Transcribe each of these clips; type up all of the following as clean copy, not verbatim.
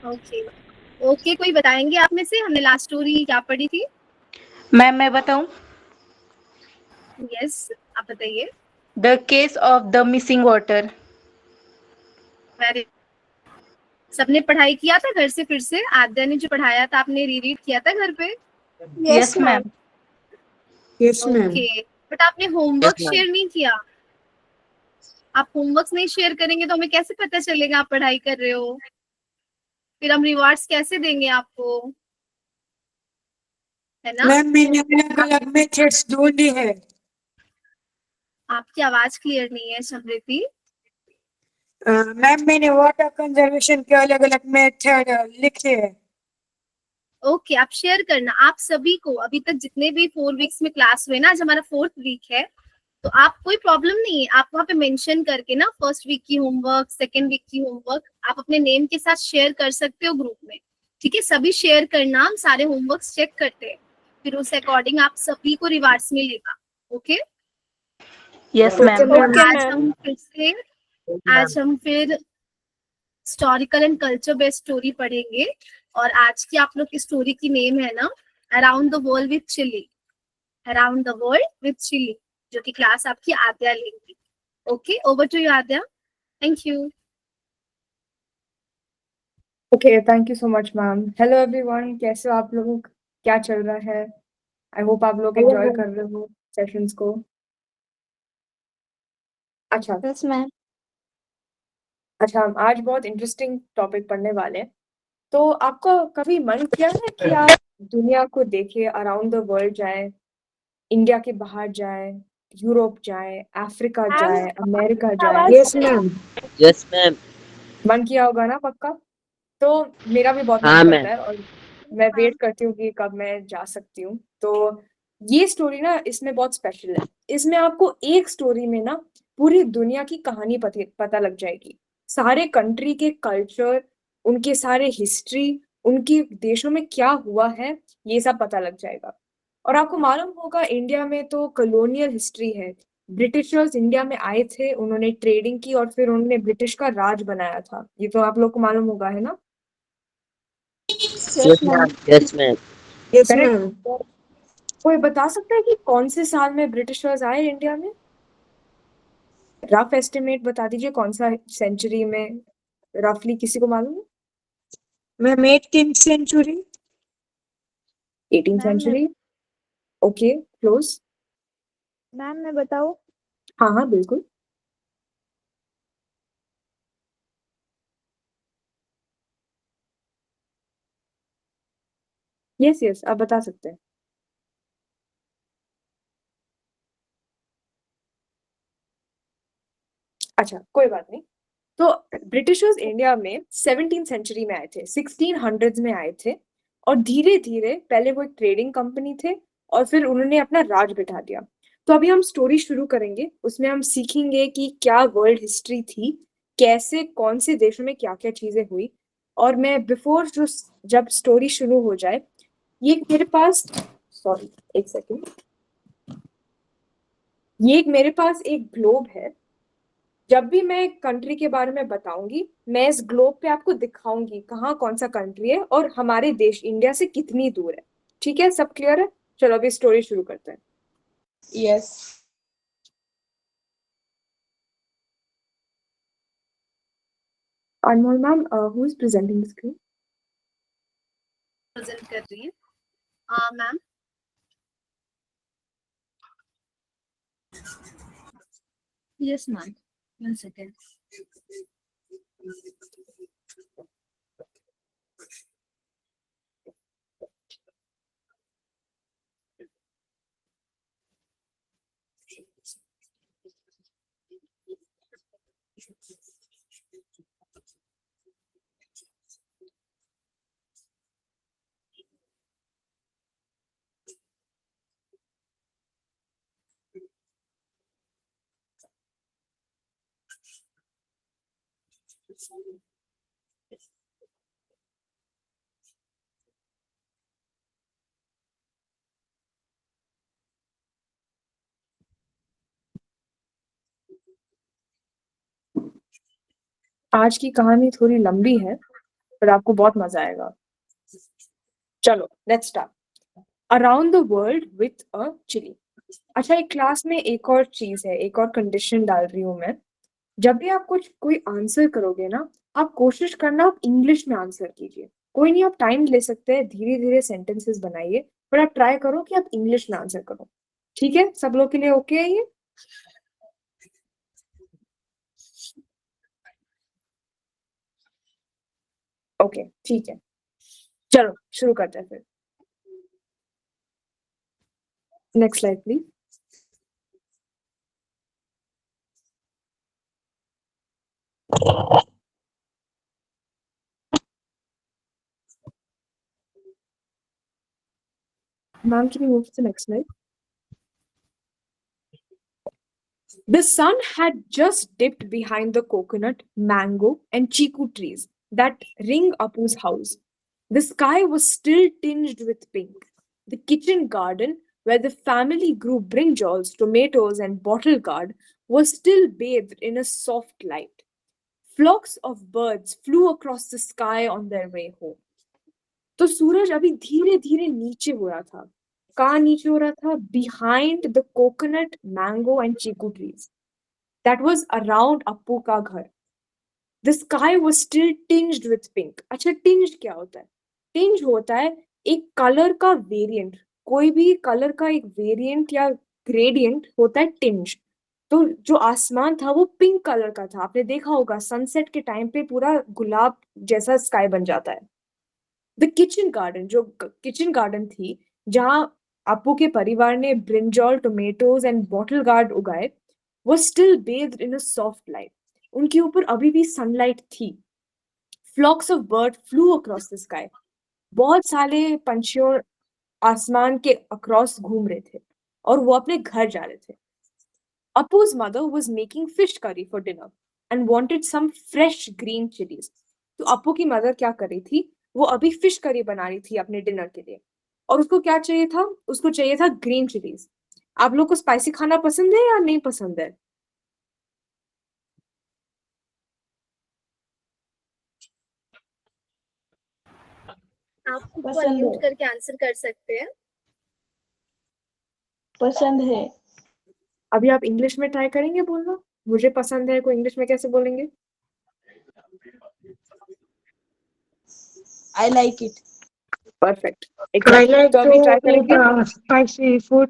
Okay. Okay, कोई बताएंगे आप में से? हमने लास्ट स्टोरी क्या पढ़ी थी? मैम मैं बताऊं? यस, आप बताइए। The case of the missing water. Very. सबने पढ़ाई किया था घर से? फिर से आद्या ने जो पढ़ाया था आपने रीरीड किया था घर पे? Yes yes ma'am. Ma'am. Yes ma'am. Okay, but आपने यस होमवर्क मैम। शेयर नहीं किया। आप होमवर्क नहीं शेयर करेंगे तो हमें कैसे पता चलेगा आप पढ़ाई कर रहे हो? फिर हम रिवार्ड्स कैसे देंगे आपको, है ना? मैम मैंने अलग अलग मेथड्स ढूंढी है। आपकी आवाज क्लियर नहीं है समृद्धि। मैम मैंने वाटर कंजर्वेशन के अलग अलग मेथड लिखे हैं। ओके, आप शेयर करना। आप सभी को अभी तक जितने भी 4 वीक्स में क्लास हुए ना, आज हमारा 4th वीक है, तो आप कोई प्रॉब्लम नहीं है, आप वहाँ पे मेंशन करके ना फर्स्ट वीक की होमवर्क, सेकेंड वीक की होमवर्क आप अपने नेम के साथ शेयर कर सकते हो ग्रुप में। ठीक है, सभी शेयर करना, हम सारे होमवर्क चेक करते हैं, फिर उस अकॉर्डिंग आप सभी को रिवार्ड्स मिलेगा। ओके। Yes okay ma'am. तो मैम। ओके आज मैम। हम फिर से मैम। आज हम फिर historical and culture based story पढ़ेंगे। और आज की आप लोग की स्टोरी की नेम है ना, around the world with chilli. Around the world with chilli, जो कि क्लास आपकी आद्या लेंगी। Okay, over to you Aadya. Thank you. Okay, thank you so much ma'am. Hello everyone, कैसे हो आप लोग? क्या चल रहा है? आई होप आप लोग हेलो एंजॉय मैम। कर रहे हो सेशंस को। अच्छा। Yes ma'am. अच्छा, हम आज बहुत इंटरेस्टिंग टॉपिक पढ़ने वाले हैं। तो आपका कभी मन किया है कि आप दुनिया को देखें, अराउंड द वर्ल्ड जाए, इंडिया के बाहर जाए, यूरोप जाए, अफ्रीका मैम, जाए, अमेरिका जाए? आवाज यस मैम। Yes ma'am. मन किया होगा ना पक्का? तो मेरा भी बहुत मन हाँ करता मैम। है और मैं वेट करती हूँ कि कब मैं जा सकती हूँ। तो ये स्टोरी ना इसमें बहुत स्पेशल है। इसमें आपको एक स्टोरी में ना पूरी दुनिया की कहानी पता लग जाएगी। सारे कंट्री के कल्चर, उनके सारे हिस्ट्री, उनके देशों में क्या हुआ है, ये सब पता लग जाएगा। और आपको मालूम होगा इंडिया में तो कॉलोनियल हिस्ट्री है। ब्रिटिशर्स इंडिया में आए थे, उन्होंने ट्रेडिंग की और फिर उन्होंने ब्रिटिश का राज बनाया था। ये तो आप लोग को मालूम होगा, है ना? Yes yes ma'am. Ma'am. Yes ma'am. Yes correct. Ma'am. कोई बता सकता है कि कौन से साल में ब्रिटिशर्स आए इंडिया में? रफ एस्टिमेट बता दीजिए, कौन सा सेंचुरी में रफली, किसी को मालूम है? Ma'am 18th century. 18 मैम मैं सेंचुरी। Okay, close. मैम मैं बताऊँ? हाँ हाँ बिल्कुल। यस यस, आप बता सकते हैं। अच्छा, कोई बात नहीं। तो ब्रिटिशर्स इंडिया में 17th सेंचुरी में आए थे, 1600s में आए थे। और धीरे धीरे पहले वो एक ट्रेडिंग कंपनी थे और फिर उन्होंने अपना राज बिठा दिया। तो अभी हम स्टोरी शुरू करेंगे, उसमें हम सीखेंगे कि क्या वर्ल्ड हिस्ट्री थी, कैसे कौन से देशों में क्या क्या चीजें हुई। और मैं बिफोर जो जब स्टोरी शुरू हो जाए, ये मेरे पास, सॉरी एक सेकेंड, ये मेरे पास एक ग्लोब है। जब भी मैं कंट्री के बारे में बताऊंगी, मैं इस ग्लोब पे आपको दिखाऊंगी कहाँ कौन सा कंट्री है और हमारे देश इंडिया से कितनी दूर है। ठीक है, सब क्लियर है? चलो अभी स्टोरी शुरू करते हैं। Yes. Anmol ma'am, who is presenting screen? Present कर रही है मैम। Yes ma'am, 1 second. आज की कहानी थोड़ी लंबी है, पर आपको बहुत मजा आएगा। चलो let's start. Around the world with a chilli. अच्छा, एक क्लास में एक और चीज है, एक और कंडीशन डाल रही हूँ मैं। जब भी आप कुछ कोई आंसर करोगे ना, आप कोशिश करना आप इंग्लिश में आंसर कीजिए। कोई नहीं, आप टाइम ले सकते हैं, धीरे धीरे सेंटेंसेस बनाइए, पर आप ट्राई करो कि आप इंग्लिश में आंसर करो। ठीक है, सब लोग के लिए ओके है ये? ओके ठीक है, चलो शुरू करते हैं फिर। Next slide please. Ma'am, can you move to the next slide? The sun had just dipped behind the coconut, mango, and chiku trees that ring Apu's house. The sky was still tinged with pink. The kitchen garden, where the family grew brinjals, tomatoes, and bottle gourd, was still bathed in a soft light. Flocks of birds flew across the sky on their way home. तो सूरज अभी धीरे धीरे नीचे हो रहा था। कहाँ नीचे हो रहा था? Behind the coconut, mango and chikoo trees that was around Appu का घर। The sky was still tinged with pink. अच्छा, टिंज्ड क्या होता है? टिंज होता है एक कलर का वेरिएंट, कोई भी कलर का एक वेरिएंट या ग्रेडियंट होता है टिंज। तो जो आसमान था वो पिंक कलर का था। आपने देखा होगा सनसेट के टाइम पे पूरा गुलाब जैसा स्काई बन जाता है। द किचन गार्डन, जो किचन गार्डन थी जहां अप्पू के परिवार ने brinjal, tomatoes and bottle gourd उगाए, वो still based in a soft light. उनके ऊपर अभी भी सनलाइट थी। Flocks of bird flew across the sky. बहुत सारे पंछियों आसमान के अक्रॉस घूम रहे थे और वो अपने घर जा रहे थे। Appu's mother was making fish curry for dinner and wanted some fresh green chilies. तो अप्पू की मदर क्या कर रही थी? वो अभी फिश करी बना रही थी अपने डिनर के लिए, और उसको क्या चाहिए था? उसको चाहिए था ग्रीन चिलीज। आप लोग को स्पाइसी खाना पसंद है या नहीं पसंद है? आप खुद को पसंद अनम्यूट है। करके आंसर कर सकते हैं। पसंद है। अभी आप इंग्लिश में ट्राई करेंगे बोलना? मुझे पसंद है को इंग्लिश में कैसे बोलेंगे? I like it. Perfect, I exactly. like तो to अभी ट्राई eat करेंगे। spicy food.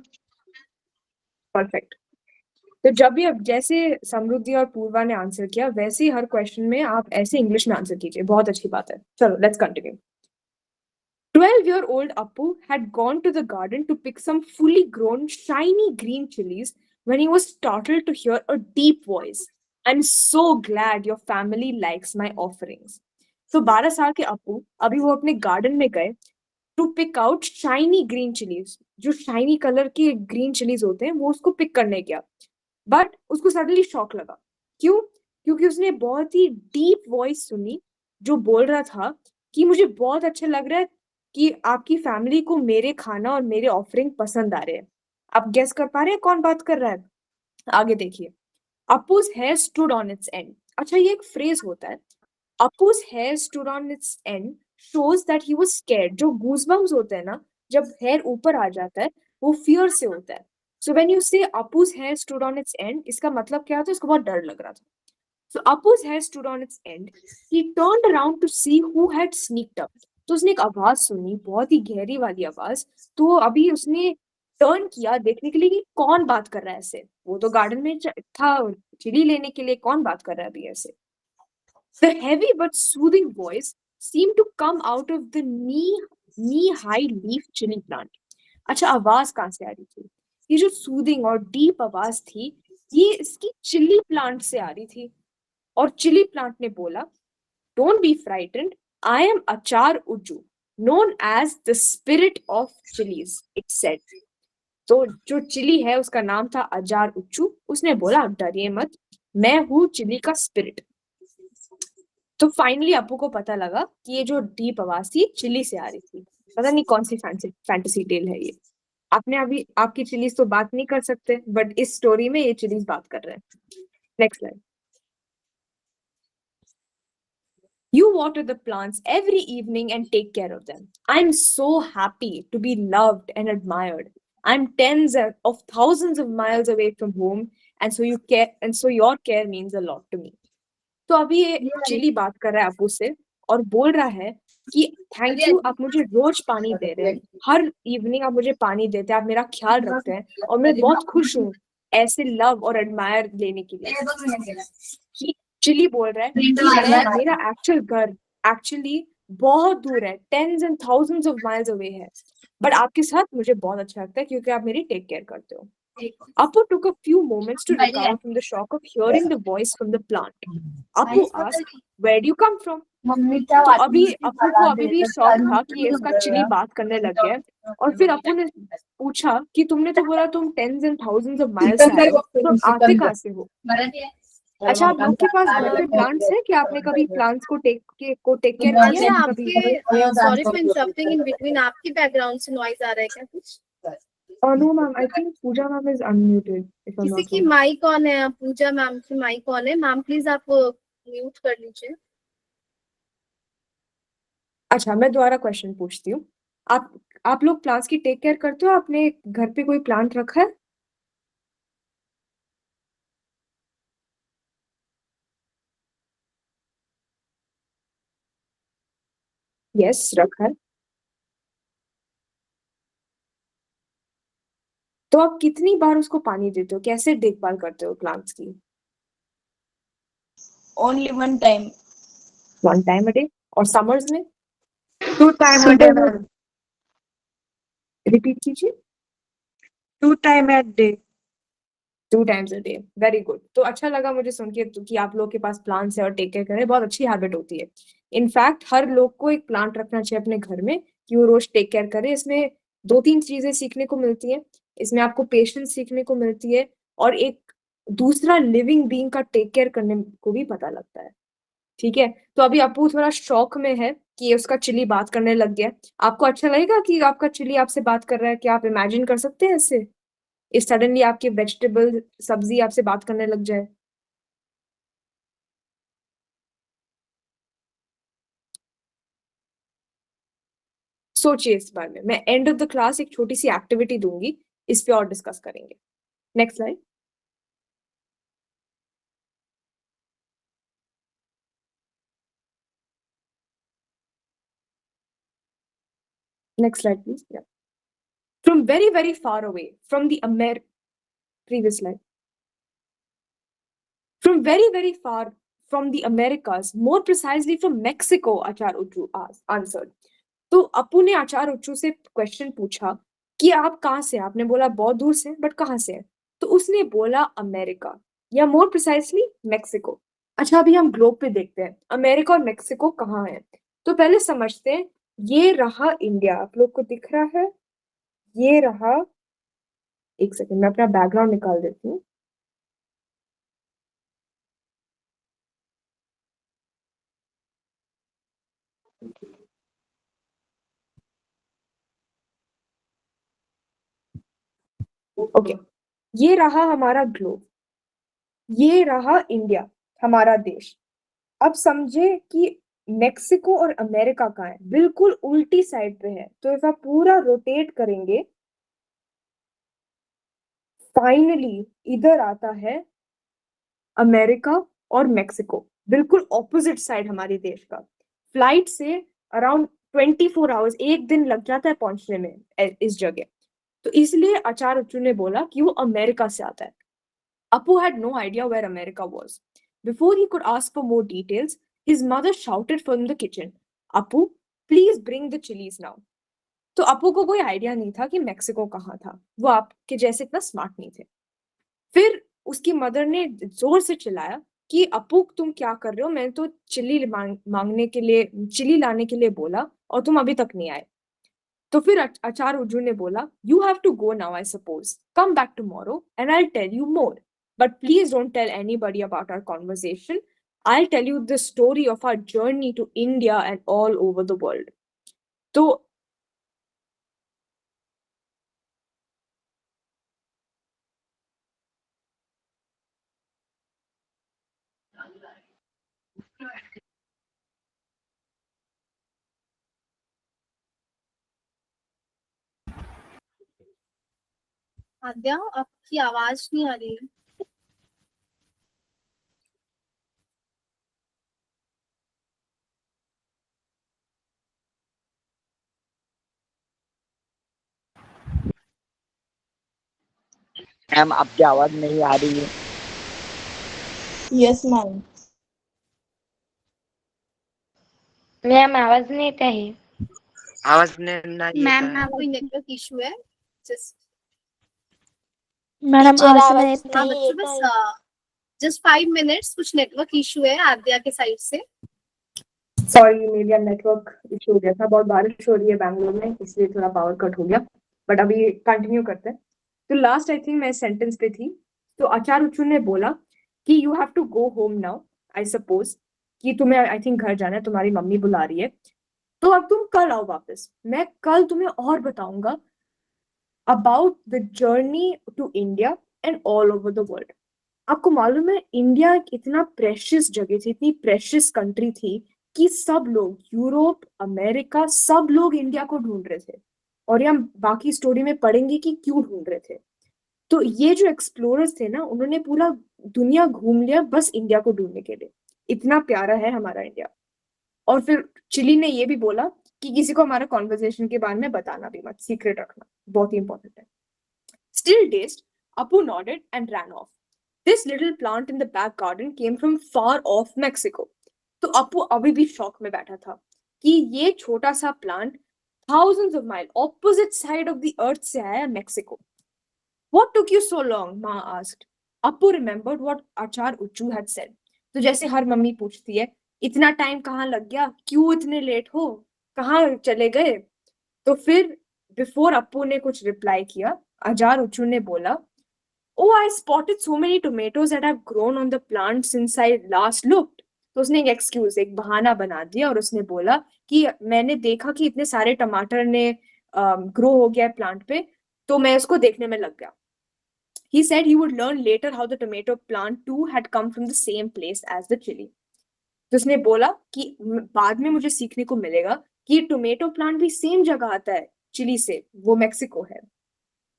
परफेक्ट। तो जब भी अब जैसे समृद्धि और पूर्वा ने आंसर किया, वैसे ही हर क्वेश्चन में आप ऐसे इंग्लिश में आंसर कीजिए। बहुत अच्छी बात है। चलो let's continue. 12-year-old Appu had gone to the garden to pick some fully grown, shiny green chilies when he was startled to hear a deep voice. I'm so glad your family likes my offerings. तो 12 साल के अप्पू अभी वो अपने garden में गए to pick out shiny green chillies. जो shiny colour के ग्रीन चिलीज होते हैं वो उसको पिक करने गया। बट उसको सडनली शॉक लगा। क्यों? क्योंकि उसने बहुत ही डीप वॉइस सुनी जो बोल रहा था कि मुझे बहुत अच्छा लग रहा है कि आपकी फैमिली को मेरे खाना और मेरे ऑफरिंग पसंद आ रहे हैं। आप गेस कर पा रहे हैं कौन बात कर रहा है? आगे देखिए। Appu's hair stood on its end. अच्छा, ये एक फ्रेज होता है। Appu's hair stood on its end shows that he was scared. जो goosebumps होते हैं ना, जब hair ऊपर आ जाता है, वो fear से होता है। So when you say Appu's hair stood on its end, इसका मतलब क्या होता है? इसको बहुत डर लग रहा था। So Appu's hair stood on its end. He turned around to see who had sneaked up. तो उसने एक आवाज सुनी, बहुत ही गहरी वाली आवाज। तो अभी उसने टर्न किया देखने के लिए कि कौन बात कर रहा है ऐसे। वो तो गार्डन में था चिली लेने के लिए, कौन बात कर रहा है अभी ऐसे? The heavy but soothing voice seemed to come out of the knee-high leaf chili plant. अच्छा, आवाज कहाँ से आ रही थी? ये जो सूदिंग और डीप आवाज थी, ये इसकी चिली प्लांट से आ रही थी। और चिली प्लांट ने बोला, don't be frightened, I am Achar Ujju, known as the spirit of chillies, it said. तो जो चिली है उसका नाम था अजार उच्चू। उसने बोला, डरिए मत, मैं हूँ चिली का स्पिरिट। तो फाइनली अप्पू को पता लगा कि ये जो डीप आवाज थी चिली से आ रही थी। पता नहीं कौन सी फैंटेसी टेल है ये। आपने अभी आपकी चिलीज तो बात नहीं कर सकते, बट इस स्टोरी में ये चिलीज बात कर रहे हैं। Next slide. You water the plants every evening and take care of them. I'm so happy to be loved and admired. I'm tens of thousands of miles away from home, and so your care means a lot to me. तो अभी ये chilli बात कर रहा है अप्पू से और बोल रहा है कि थैंक यू, आप मुझे रोज पानी दे रहे हैं, हर इवनिंग आप मुझे पानी देते हैं, आप मेरा ख्याल रखते हैं और मैं बहुत खुश हूँ ऐसे लव और एडमायर लेने के लिए। चिली बोल रहा है कि मेरा एक्चुअल घर एक्चुअली बहुत दूर है, tens and thousands of miles away है, बट आपके साथ मुझे बहुत अच्छा लगता है क्योंकि आप मेरी टेक केयर करते हो। Apu took a few moments to recover from the shock of hearing the voice from the plant. Apu asked, "Where do you come from?" तो अभी अप्पू को अभी भी शौक था कि ये इसका चिली बात करने लग गया है। और फिर अप्पू ने पूछा कि तुमने तो बोला तुम tens and thousands of miles से आए हो, तो आते कहाँ से हो? अच्छा, आप लोग के पास घर पे प्लांट्स है? क्या आपने कभी प्लांट्स को टेक केयर किया भैया है कभी? आपके sorry for interrupting in between, आपके बैकग्राउंड से नॉइज आ रहा है क्या कुछ? No, ma'am. I think Pooja ma'am is unmuted. If I'm किसी not की wrong. माइक ऑन है? पूजा मैम की माइक ऑन है, मैम प्लीज आप म्यूट कर लीजिए। अच्छा, मैं दोबारा क्वेश्चन पूछती हूँ। आप लोग प्लांट्स की टेक केयर करते हो? आपने घर पे कोई प्लांट रखा है? यस, रखा है। तो आप कितनी बार उसको पानी देते हो? कैसे देखभाल करते हो प्लांट्स की? Only one time. One time a day? और समर्स में? 2 time a day, ma'am. Repeat कीजिए। 2 time a day. 2 times a day. Very good. तो अच्छा लगा मुझे सुन के कि आप लोग के पास प्लांट्स है और टेक केयर करें, बहुत अच्छी हैबिट होती है। इनफैक्ट हर लोग को एक प्लांट रखना चाहिए अपने घर में कि वो रोज टेक केयर करे। इसमें 2-3 चीजें सीखने को मिलती है। इसमें आपको पेशेंस सीखने को मिलती है और एक दूसरा लिविंग बीइंग का टेक केयर करने को भी पता लगता है। ठीक है, तो अभी अप्पू थोड़ा शौक में है कि उसका चिली बात करने लग गया। आपको अच्छा लगेगा कि आपका चिली आपसे बात कर रहा है? क्या आप इमेजिन कर सकते हैं इससे? इस सडनली आपके वेजिटेबल सब्जी आपसे बात करने लग जाए? सोचिए इस बारे में। मैं एंड ऑफ द क्लास एक छोटी सी एक्टिविटी दूंगी, इस पे और डिस्कस करेंगे। Next slide. Next slide please. From very very far away from the previous slide. From very very far from the Americas, more precisely from Mexico, Achar Uttu answered. तो अप्पू ने आचार उच्चू से क्वेश्चन पूछा कि आप कहाँ से? आपने बोला बहुत दूर से, बट कहाँ से है? तो उसने बोला अमेरिका, या मोर प्रिसाइसली मेक्सिको। अच्छा, अभी हम ग्लोब पे देखते हैं अमेरिका और मेक्सिको कहाँ है। तो पहले समझते हैं। ये रहा इंडिया, आप लोग को दिख रहा है? ये रहा, एक सेकंड मैं अपना बैकग्राउंड निकाल देती हूँ। ओके, ये रहा हमारा ग्लोब, ये रहा इंडिया, हमारा देश। अब समझे कि मेक्सिको और अमेरिका कहाँ है? बिल्कुल उल्टी साइड पे है। तो इफ आप पूरा रोटेट करेंगे, फाइनली इधर आता है अमेरिका और मेक्सिको, बिल्कुल ऑपोजिट साइड हमारे देश का। फ्लाइट से अराउंड 24 आवर्स, एक दिन लग जाता है पहुंचने में इस जगह। तो इसलिए आचार उच्चू ने बोला कि वो अमेरिका से आता है। Apu had no idea where America was. Before he could ask for more details, his mother shouted from the kitchen, "Apu, please bring the chilies now." तो अप्पू को कोई आइडिया नहीं था कि मेक्सिको कहाँ था। वो आपके जैसे इतना स्मार्ट नहीं थे। फिर उसकी मदर ने जोर से चिल्लाया कि अप्पू तुम क्या कर रहे हो? मैंने तो चिल्ली मांगने के लिए, चिल्ली लाने के लिए बोला और तुम अभी तक नहीं आए। तो फिर आचार उज्जू ने बोला, "You have to go now, I suppose. Come back tomorrow and I'll tell you more. But please don't tell anybody about our conversation. I'll tell you the story of our journey to India and all over the world." तो आद्या, आपकी आवाज नहीं आ रही। Ma'am आपकी आवाज नहीं आ रही है। Yes ma'am. मैम आवाज नहीं येत आहे। आवाज नहीं मैम, येत है। कोई नेटवर्क इशू है? जस्ट मैडम टीचर आवाज आवाज नहीं हाँ नहीं बच्चों, येत बस आहे। जस्ट 5 मिनट्स, कुछ नेटवर्क इशू है आद्या के साइड से। सॉरी, मेरा नेटवर्क इशू हो गया था, बहुत बारिश हो रही है बैंगलोर में, इसलिए थोड़ा पावर कट हो गया। बट अभी कंटिन्यू करते हैं। तो लास्ट आई थिंक मैं सेंटेंस पे थी। तो आचार्य ने बोला कि you have to go home now, I suppose कि तुम्हें आई थिंक घर जाना है, तुम्हारी मम्मी बुला रही है, तो अब तुम कल आओ वापस, मैं कल तुम्हें और बताऊंगा about the journey to India and all over the world. आपको मालूम है इंडिया एक इतना प्रेशियस जगह थी, इतनी प्रेशियस कंट्री थी कि सब लोग, यूरोप, अमेरिका, सब लोग इंडिया को ढूंढ रहे थे। और ये हम बाकी स्टोरी में पढ़ेंगे कि क्यों ढूंढ रहे थे। तो ये जो एक्सप्लोरर्स थे ना, उन्होंने पूरा दुनिया घूम लिया बस इंडिया को ढूंढने के लिए। इतना प्यारा है हमारा इंडिया। और फिर चिली ने ये भी बोला कि किसी को हमारा कॉन्वर्सेशन के बारे में बताना भी मत, सीक्रेट रखना, बहुत ही इंपॉर्टेंट है। Still dazed, Apu nodded and ran off. This little plant in the back garden came from far off Mexico. तो अपू अभी भी शॉक में बैठा था कि ये छोटा सा plant thousands of miles opposite side of the earth से आया Mexico. What took you so long? Ma asked. Appu remembered what Achar Uchu had said. तो जैसे हर मम्मी पूछती है, इतना टाइम कहाँ लग गया, क्यों इतने लेट हो, कहाँ चले गए। तो फिर बिफोर अप्पू ने कुछ रिप्लाई किया, अजार उच्चू ने बोला, Oh, I spotted so many tomatoes that have grown on the plant since I last looked. तो उसने एक एक्सक्यूज, एक बहाना बना दिया और उसने बोला कि मैंने देखा कि इतने सारे टमाटर ने ग्रो हो गया प्लांट पे, तो मैं उसको देखने में लग गया। He said he would learn later how the tomato plant too had come from the same place as the chili. तो उसने बोला कि बाद में मुझे सीखने को मिलेगा कि टोमेटो प्लांट भी सेम जगह आता है चिली से, वो मेक्सिको है।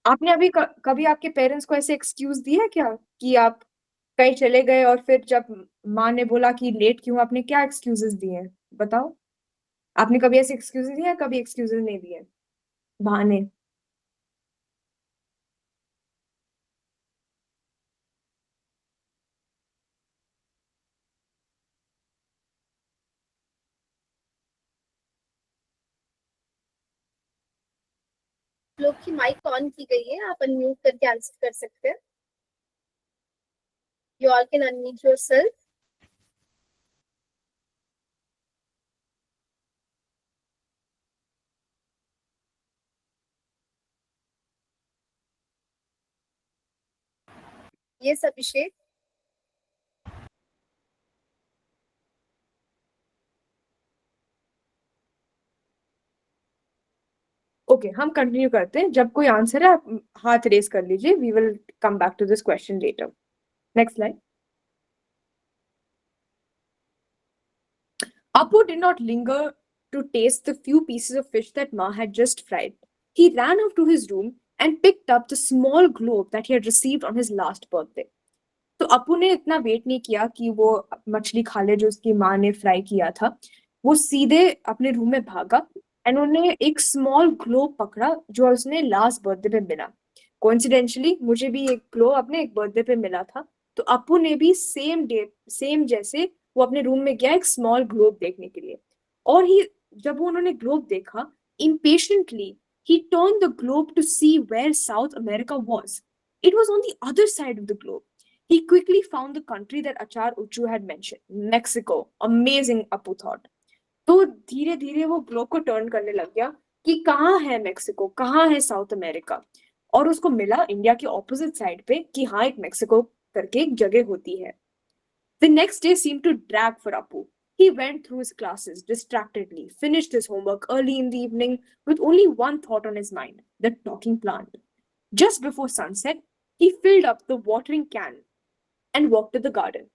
आपने अभी कभी आपके पेरेंट्स को ऐसे एक्सक्यूज दिया क्या कि आप कहीं चले गए और फिर जब माँ ने बोला कि लेट क्यों, आपने क्या एक्सक्यूजेस दिए हैं बताओ। आपने कभी ऐसे एक्सक्यूजेस दिए, कभी एक्सक्यूजेस नहीं दिए, बहाने? लोग की माइक ऑन की गई है, आप अनम्यूट करके आंसर कर सकते हैं। You all can unmute yourself. Yes Abhishek. Okay, हम कंटिन्यू करते हैं। जब कोई आंसर है आप हाथ रेस कर लीजिए, we will come back to this question later. Next slide. Apu did not linger to taste the few pieces of fish that Ma had just fried. He ran off to his room and picked up the small globe that he had received on his last birthday. तो अपू ने इतना wait नहीं किया कि वो मछली खा ले जो उसकी माँ ने फ्राई किया था। वो सीधे अपने रूम में भागा एंड उन्हें एक स्मॉल ग्लोब पकड़ा जो उसने लास्ट बर्थडे पे मिला। कोइंसिडेंटली मुझे भी एक ग्लोब अपने एक बर्थडे पे मिला था। तो अपू ने भी सेम डे, सेम जैसे वो अपने रूम में गया एक स्मॉल ग्लोब देखने के लिए। और ही जब वो उन्होंने ग्लोब देखा, impatiently he turned the globe to see where South America was. It was on the other side of the globe. He quickly found the country that Achar Uchu had mentioned, Mexico. Amazing, Apu thought. तो धीरे धीरे वो globe को turn करने लग गया कि कहाँ है मेक्सिको, कहाँ है साउथ अमेरिका। और उसको मिला इंडिया के ऑपोजिट साइड पे कि हाँ एक मेक्सिको करके एक जगह होती है। The next day seemed to drag for Apu. He went through his classes distractedly, finished his homework early in the evening with only one thought on his mind, the talking plant. Just before sunset, he filled up the watering can and walked to the garden.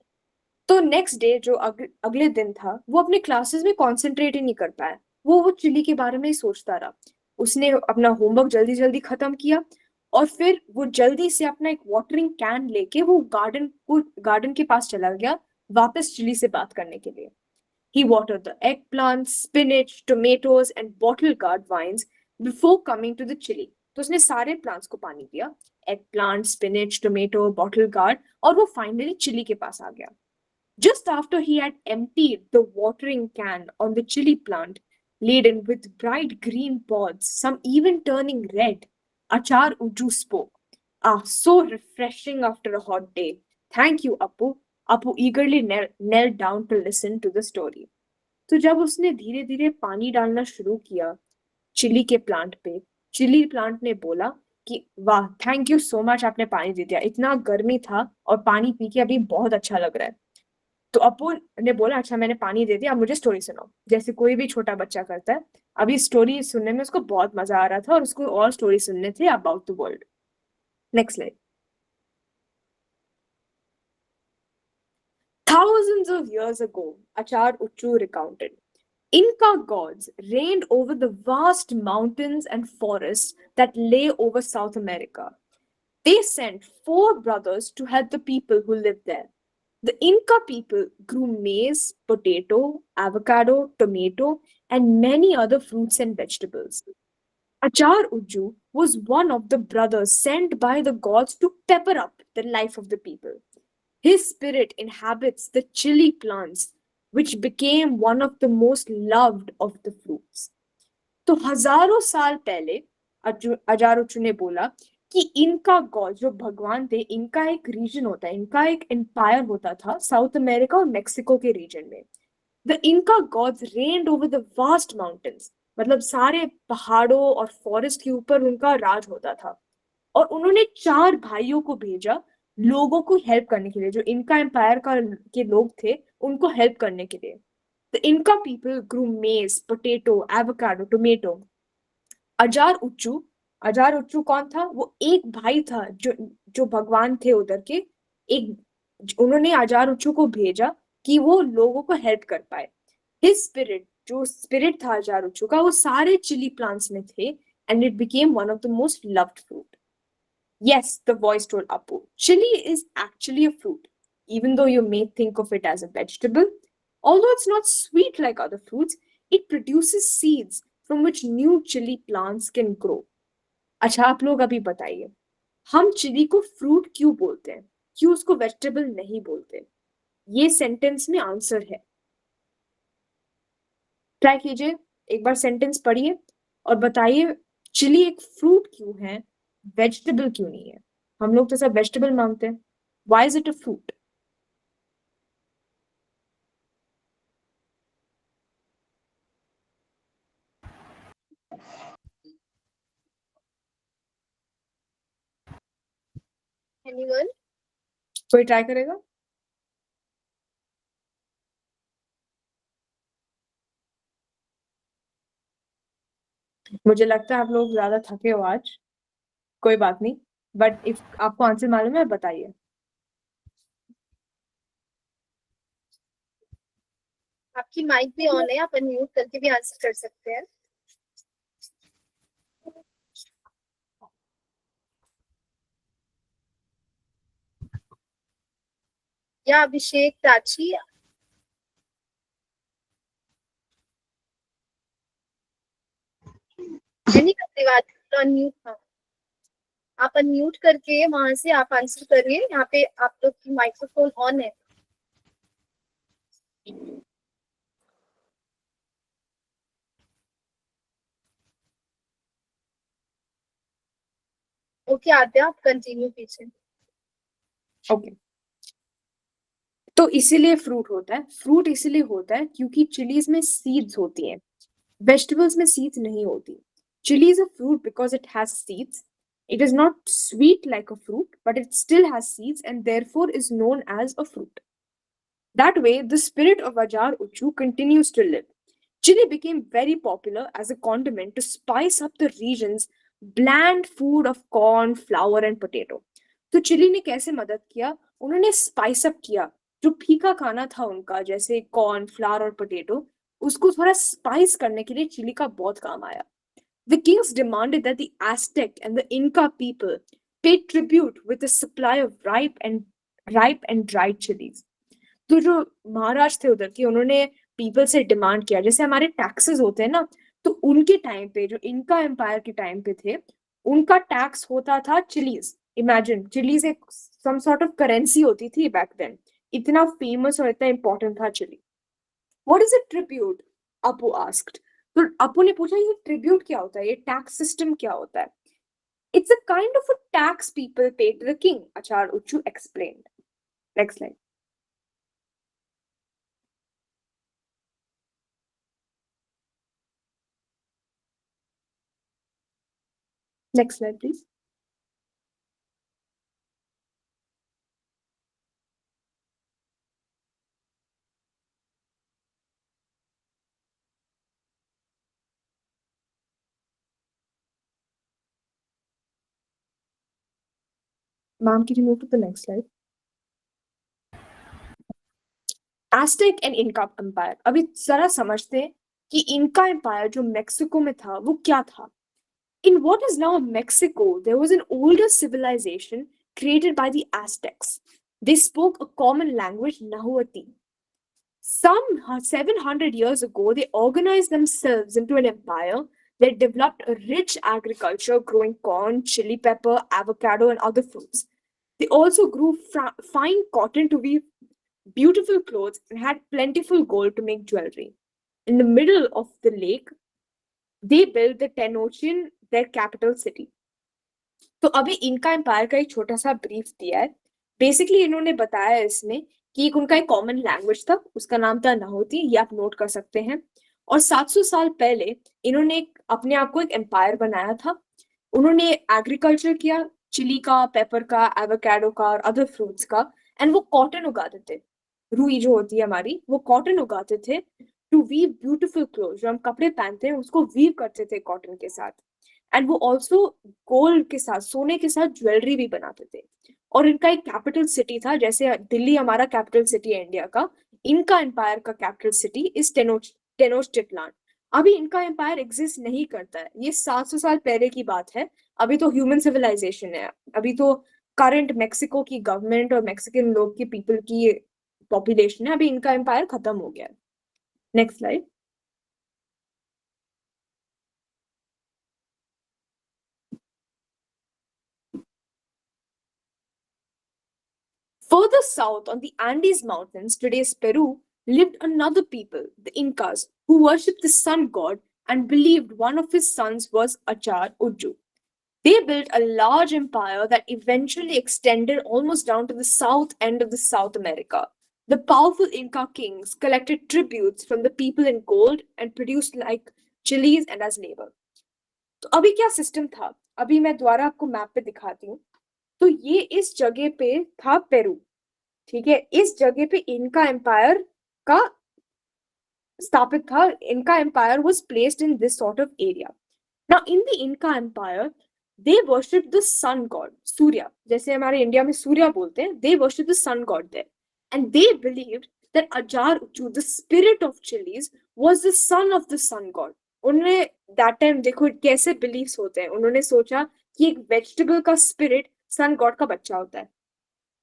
तो next day जो अगले दिन था, वो अपने classes में concentrate ही नहीं कर पाया। वो चिली के बारे में ही सोचता रहा। उसने अपना होमवर्क जल्दी जल्दी खत्म किया और फिर वो जल्दी से अपना एक वाटरिंग कैन लेके वो गार्डन के पास चला गया वापस चिली से बात करने के लिए. He watered the eggplants, spinach, tomatoes, and bottle gourd vines before coming to the chili. तो उसने सारे प्लांट्स को पानी दिया, eggplant, spinach, tomato, bottle gourd, और वो फाइनली चिली के पास आ गया. Just after he had emptied the watering can on the chili plant, laden with bright green pods, some even turning red, Achar Uju spoke. Ah, so refreshing after a hot day. Thank you, Apu. Apu eagerly knelt down to listen to the story. तो जब उसने धीरे धीरे पानी डालना शुरू किया chilli के प्लांट पे, चिली प्लांट ने बोला कि वाह, थैंक यू सो मच, आपने पानी दे दिया, इतना गर्मी था और पानी पी के अभी बहुत अच्छा लग रहा है. तो अपू ने बोला अच्छा मैंने पानी दे दिया, अब मुझे स्टोरी सुनाओ, जैसे कोई भी छोटा बच्चा करता है. अभी स्टोरी सुनने में उसको बहुत मजा आ रहा था और उसको और स्टोरी सुनने थे about the world. Next slide. Thousands of years ago, Achar Uchu recounted, Inca gods reigned over the vast mountains and forests that lay over South America. They sent 4 brothers to help the people who lived there. The Inca people grew maize, potato, avocado, tomato, and many other fruits and vegetables. Achar Uju was one of the brothers sent by the gods to pepper up the life of the people. His spirit inhabits the chili plants, which became one of the most loved of the fruits. तो हजारों साल पहले अजारुचु ने बोला कि इनका God जो भगवान थे, इनका एक रीजन होता है, इनका एक एम्पायर होता था साउथ अमेरिका और मेक्सिको के रीजन में. द इनका gods reigned over the vast mountains, मतलब सारे पहाड़ों और फॉरेस्ट के ऊपर उनका राज होता था. और उन्होंने 4 भाइयों को भेजा लोगों को हेल्प करने के लिए, जो इनका एम्पायर के लोग थे उनको हेल्प करने के लिए. The Inca people grew maize, potato, avocado, tomato. अजार उच्चू कौन था? वो एक भाई था जो भगवान थे उधर के. उन्होंने अजार उच्चू को भेजा कि वो लोगों को हेल्प कर पाए. His spirit, जो स्पिरिट था अजार उच्चू का, वो सारे चिली प्लांट्स में थे and it became one of the most loved fruit. Yes, the voice told Apu, chili is actually a fruit, even though you may think of it as a vegetable. Although it's not sweet like other fruits, it produces seeds from which new chili plants can grow. अच्छा, आप लोग अभी बताइए, हम chilli को fruit क्यों बोलते हैं, क्यों उसको वेजिटेबल नहीं बोलते? ये सेंटेंस में आंसर है. ट्राई कीजिए, एक बार सेंटेंस पढ़िए और बताइए चिली एक फ्रूट क्यों है, वेजिटेबल क्यों नहीं है? हम लोग तो सब वेजिटेबल मानते हैं. Why is it a fruit? Anyone? कोई ट्राई करेगा? मुझे लगता है आप लोग ज्यादा थके हो आज. कोई बात नहीं, बट इफ आपको आंसर मालूम है बताइए. आपकी माइक भी ऑन है, आप अनम्यूट करके भी आंसर कर सकते हैं. या अभिषेक, प्राची, नहीं करते बात. अनम्यूट, हाँ, आप अनम्यूट करके वहां से आप आंसर करिए. यहाँ पे आप लोग की माइक्रोफोन ऑन है. ओके आद्या, आप कंटिन्यू पीछे. ओके. तो इसीलिए फ्रूट होता है. फ्रूट इसीलिए होता है क्योंकि चिलीज में सीड्स होती हैं, वेजिटेबल्स में सीड्स नहीं होती. Chilli is a fruit because it has seeds. It is not sweet like a fruit, but it still has seeds and therefore is known as a fruit. That way, the spirit of Ajar Uchu continues to live. Chili became very popular as a condiment to spice up the region's bland food of corn, flour and potato. तो chilli ने कैसे मदद किया? उन्होंने spice up किया जो फीका खाना था उनका, जैसे कॉर्न, फ्लावर और पोटैटो, उसको थोड़ा स्पाइस करने के लिए चिली का बहुत काम आया. The kings demanded that the Aztec and the Inca people pay tribute with a supply of ripe and dried chilies. तो जो महाराज थे उधर के उन्होंने पीपल से डिमांड किया, जैसे हमारे टैक्सेस होते हैं ना, तो उनके टाइम पे जो इनका एम्पायर के टाइम पे थे, उनका टैक्स होता था चिलीज. इमेजिन, चिलीज एक सम सॉर्ट ऑफ करेंसी होती थी बैक देन. इतना फेमस और इतना इंपॉर्टेंट था chilli. What is a tribute? Apu asked. तो अपू ने पूछा ये ट्रिब्यूट क्या होता है, ये टैक्स सिस्टम क्या होता है? It's a kind of a tax people pay to the king, Acharya Ucchu explained. Next slide. Next slide, please. Ma'am, can you move to the next slide? Aztec and Inca Empire. अभी जरा समझते हैं कि इनका empire जो मेक्सिको में था वो क्या था. In what is now Mexico, there was an older civilization created by the Aztecs. They spoke a common language, Nahuatl. Some 700 years ago, they organized themselves into an empire that developed a rich agriculture growing corn, chili pepper, avocado, and other fruits. They also grew fine cotton to weave beautiful clothes and had plentiful gold to make jewelry. In the middle of the lake, they built the Tenochtitlan, their capital city. तो अभी इनका empire का एक छोटा सा brief दिया है. Basically इन्होंने बताया इसमें कि एक उनका एक कॉमन लैंग्वेज था, उसका नाम था नाहोती, ये आप नोट कर सकते हैं. और 700 साल पहले इन्होंने अपने आप को एक एम्पायर बनाया था. उन्होंने एग्रीकल्चर किया, चिली का, पेपर का, एवोकाडो का और अदर फ्रूट्स का. एंड वो कॉटन उगाते थे, रुई जो होती है हमारी, वो कॉटन उगाते थे टू वीव ब्यूटीफुल क्लोथ. जो हम कपड़े पहनते हैं उसको वीव करते थे कॉटन के साथ. एंड वो ऑल्सो गोल्ड के साथ, सोने के साथ ज्वेलरी भी बनाते थे. और इनका एक कैपिटल सिटी था, जैसे दिल्ली हमारा कैपिटल सिटी है इंडिया का, इनका एम्पायर का कैपिटल सिटी इज टेनोच्टिटलान. अभी इनका एम्पायर एग्जिस्ट नहीं करता है, ये 700 साल पहले की बात है. अभी तो ह्यूमन सिविलाइजेशन है, अभी तो करंट मेक्सिको की गवर्नमेंट और मेक्सिकन लोग की पीपल की पॉपुलेशन है. अभी इनका एम्पायर खत्म हो गया. Next slide. Further south on the Andes Mountains, today's Peru, lived another people, the Incas, who worshipped the sun god and believed one of his sons was Achar Uju. They built a large empire that eventually extended almost down to the south end of the South America. The powerful Inca kings collected tributes from the people in gold and produced like chilies and as labor. तो अभी क्या system था, अभी मैं दोबारा आपको map पे दिखाती हूँ. तो ये इस जगह पे था पेरू, ठीक है. इस जगह पे इनका एम्पायर का स्थापित था. इनका empire was placed in this sort of area. Now in the Inca empire they worship the sun god, Surya, जैसे हमारे इंडिया में सूर्य बोलते हैं. They worship the sun god there and they believed that Ajar Ucchu, the spirit of chillies, was the son of the sun god. उन्होंने that time, देखो कैसे beliefs होते हैं, उन्होंने सोचा कि एक वेजिटेबल का स्पिरिट सन गॉड का बच्चा होता है.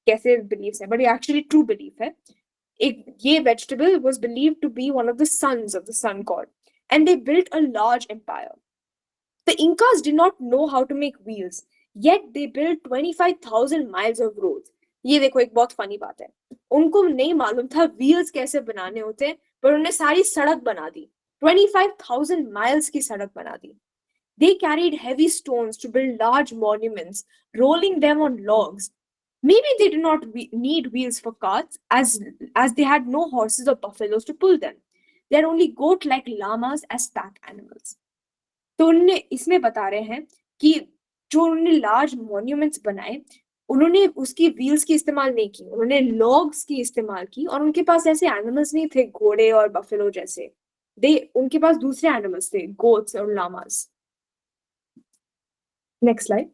कैसे बिलीव्स है, बट ये एक्चुअली ट्रू बिलीफ है. एक ये vegetable was believed to be one of the sons of the sun god, and they built a large empire. The Incas did not know how to make wheels, yet they built 25,000 miles of roads. ये देखो एक बहुत funny बात है, उनको नहीं मालूम था व्हील्स कैसे बनाने होते हैं, पर उन्होंने सारी सड़क बना दी, 25,000 miles की सड़क बना दी. They carried heavy stones to build large monuments, rolling them on logs. Maybe they did not need wheels for carts, as they had no horses or buffaloes to pull them. They had only goat-like llamas as pack animals. तो उन्होंने इसमें बता रहे हैं कि जो उन्होंने large monuments बनाए, उन्होंने उसकी व्हील्स की इस्तेमाल नहीं की, उन्होंने लॉग्स की इस्तेमाल की. और उनके पास ऐसे एनिमल्स नहीं थे घोड़े और बफेलो जैसे, उनके पास दूसरे एनिमल्स थे, गोट्स और llamas. Next slide.